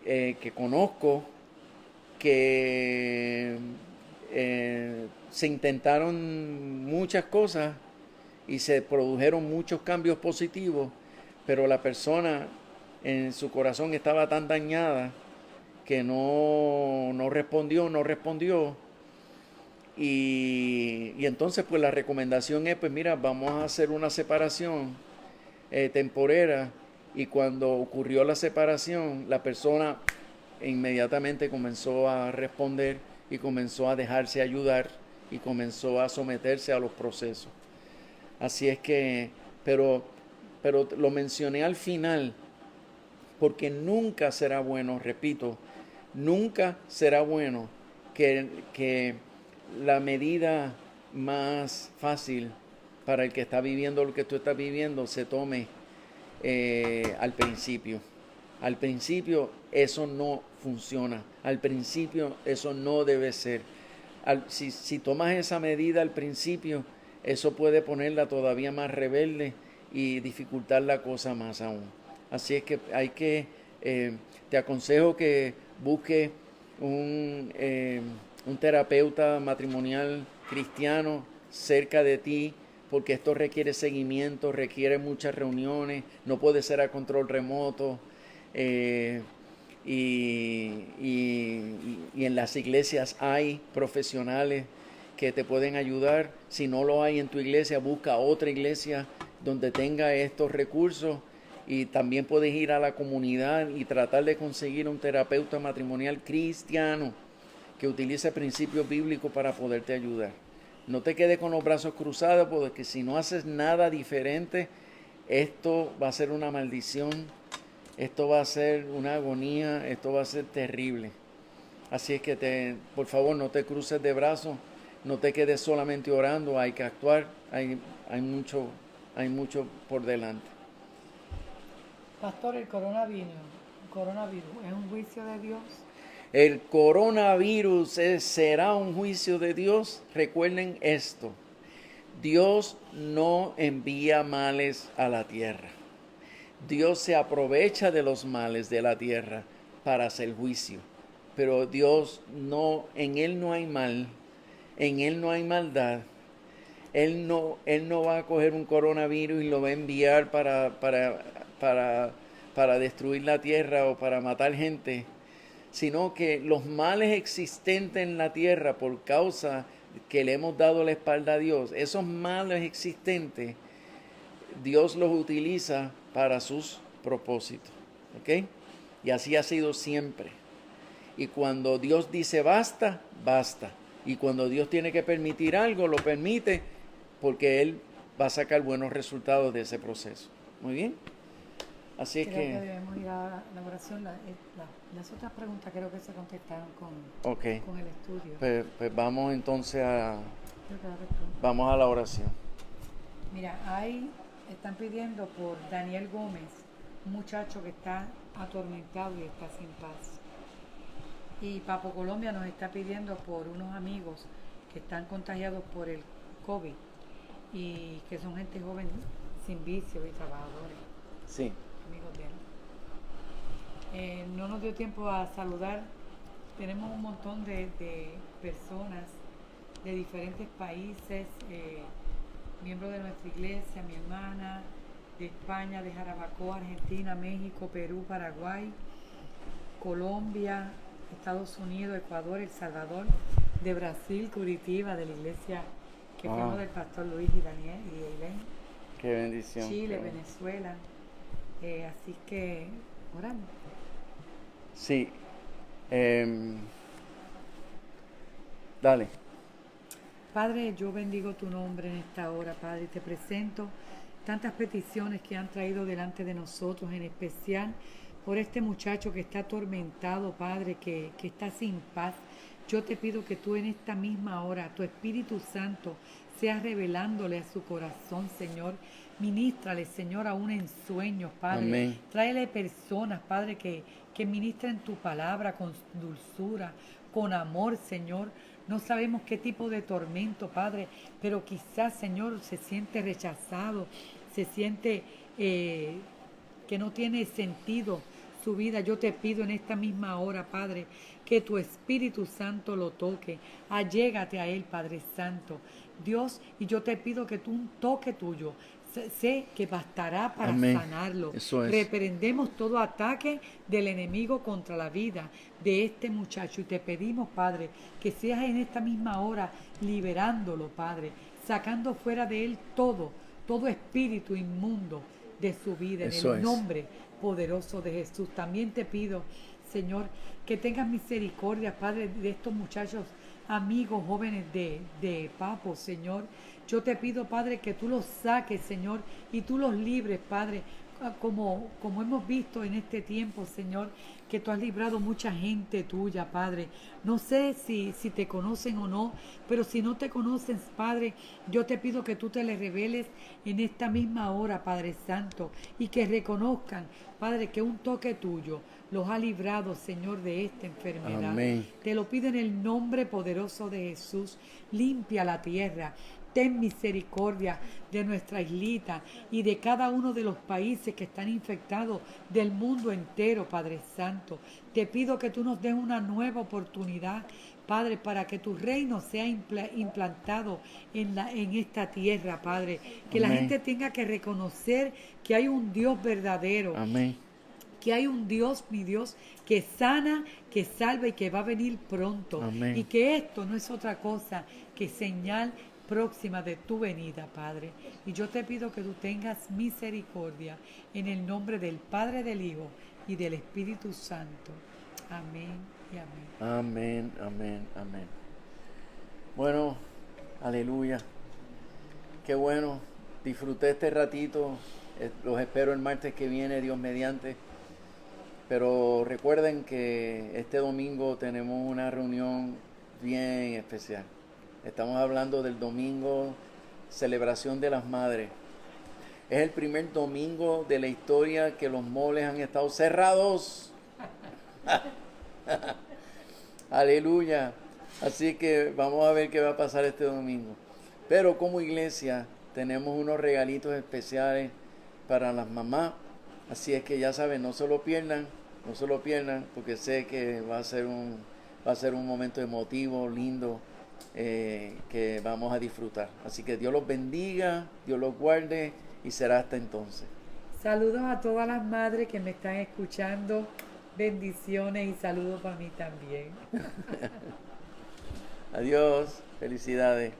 que conozco que se intentaron muchas cosas y se produjeron muchos cambios positivos, pero la persona en su corazón estaba tan dañada que no respondió. Y entonces pues la recomendación es, pues mira, vamos a hacer una separación temporera. Y cuando ocurrió la separación, la persona inmediatamente comenzó a responder y comenzó a dejarse ayudar y comenzó a someterse a los procesos. Así es que, pero lo mencioné al final porque nunca será bueno, repito, nunca será bueno que la medida más fácil para el que está viviendo lo que tú estás viviendo se tome al principio. Al principio eso no funciona. Al principio eso no debe ser. Si tomas esa medida al principio, eso puede ponerla todavía más rebelde y dificultar la cosa más aún. Así es que te aconsejo que busques un terapeuta matrimonial cristiano cerca de ti, porque esto requiere seguimiento, requiere muchas reuniones, no puede ser a control remoto. Y en las iglesias hay profesionales que te pueden ayudar. Si no lo hay en tu iglesia, busca otra iglesia donde tenga estos recursos, y también puedes ir a la comunidad y tratar de conseguir un terapeuta matrimonial cristiano que utilice principios bíblicos para poderte ayudar. No te quedes con los brazos cruzados, porque si no haces nada diferente, esto va a ser una maldición, esto va a ser una agonía, esto va a ser terrible. Así es que por favor, no te cruces de brazos, no te quedes solamente orando, hay que actuar, hay mucho por delante. Pastor, el coronavirus es un juicio de Dios. El coronavirus será un juicio de Dios. Recuerden esto: Dios no envía males a la tierra. Dios se aprovecha de los males de la tierra para hacer juicio. Pero Dios no, en Él no hay mal, en Él no hay maldad. Él no va a coger un coronavirus y lo va a enviar para destruir la tierra o para matar gente, sino que los males existentes en la tierra por causa que le hemos dado la espalda a Dios, esos males existentes, Dios los utiliza para sus propósitos. ¿Ok? Y así ha sido siempre. Y cuando Dios dice basta, basta. Y cuando Dios tiene que permitir algo, lo permite, porque Él va a sacar buenos resultados de ese proceso. Muy bien. Así creo que debemos ir a la oración. Las otras preguntas creo que se contestaron con el estudio. Pues vamos entonces vamos a la oración. Mira, están pidiendo por Daniel Gómez, un muchacho que está atormentado y está sin paz. Y Papo Colombia nos está pidiendo por unos amigos que están contagiados por el COVID y que son gente joven sin vicios y trabajadores. Sí. Amigos de él. No nos dio tiempo a saludar. Tenemos un montón de personas de diferentes países, miembros de nuestra iglesia, mi hermana, de España, de Jarabacoa, Argentina, México, Perú, Paraguay, Colombia, Estados Unidos, Ecuador, El Salvador, de Brasil, Curitiba, de la iglesia que fuimos del pastor Luis y Daniel y Eileen. Qué bendición. Chile, Venezuela. Así que oramos. Sí. Dale. Padre, yo bendigo tu nombre en esta hora, Padre, y te presento tantas peticiones que han traído delante de nosotros, en especial por este muchacho que está atormentado, Padre, que está sin paz. Yo te pido que tú en esta misma hora, tu Espíritu Santo, seas revelándole a su corazón, Señor. Ministrale, Señor, aún en sueños, Padre. Amén. Tráele personas, Padre, que ministren tu palabra con dulzura, con amor, Señor. No sabemos qué tipo de tormento, Padre, pero quizás, Señor, se siente rechazado, se siente que no tiene sentido su vida. Yo te pido en esta misma hora, Padre, que tu Espíritu Santo lo toque. Allégate a Él, Padre Santo. Dios, y yo te pido que tú un toque tuyo, sé que bastará para sanarlo. Eso es. Reprendemos todo ataque del enemigo contra la vida de este muchacho y te pedimos, Padre, que seas en esta misma hora liberándolo, Padre, sacando fuera de él todo espíritu inmundo de su vida. Eso en el nombre poderoso de Jesús. También te pido, Señor, que tengas misericordia, Padre, de estos muchachos, amigos jóvenes de Papo, Señor. Yo te pido, Padre, que tú los saques, Señor, y tú los libres, Padre, como hemos visto en este tiempo, Señor, que tú has librado mucha gente tuya, Padre. No sé si te conocen o no, pero si no te conocen, Padre, yo te pido que tú te les reveles en esta misma hora, Padre Santo, y que reconozcan, Padre, que un toque tuyo los ha librado, Señor, de esta enfermedad. Amén. Te lo pido en el nombre poderoso de Jesús. Limpia la tierra. Ten misericordia de nuestra islita y de cada uno de los países que están infectados del mundo entero, Padre Santo. Te pido que tú nos des una nueva oportunidad, Padre, para que tu reino sea implantado en esta tierra, Padre. Que Amén. La gente tenga que reconocer que hay un Dios verdadero. Amén. Que hay un Dios, mi Dios, que sana, que salva y que va a venir pronto. Amén. Y que esto no es otra cosa que señal próxima de tu venida, Padre. Y yo te pido que tú tengas misericordia en el nombre del Padre, del Hijo y del Espíritu Santo. Amén y amén. Amén, amén, amén. Bueno, aleluya. Qué bueno. Disfruté este ratito. Los espero el martes que viene, Dios mediante. Pero recuerden que este domingo tenemos una reunión bien especial. Estamos hablando del domingo, celebración de las madres. Es el primer domingo de la historia que los moles han estado cerrados. Aleluya. Así que vamos a ver qué va a pasar este domingo. Pero como iglesia tenemos unos regalitos especiales para las mamás. Así es que ya saben, no se lo pierdan, porque sé que va a ser un momento emotivo, lindo, que vamos a disfrutar. Así que Dios los bendiga, Dios los guarde y será hasta entonces. Saludos a todas las madres que me están escuchando. Bendiciones y saludos para mí también. Adiós, felicidades.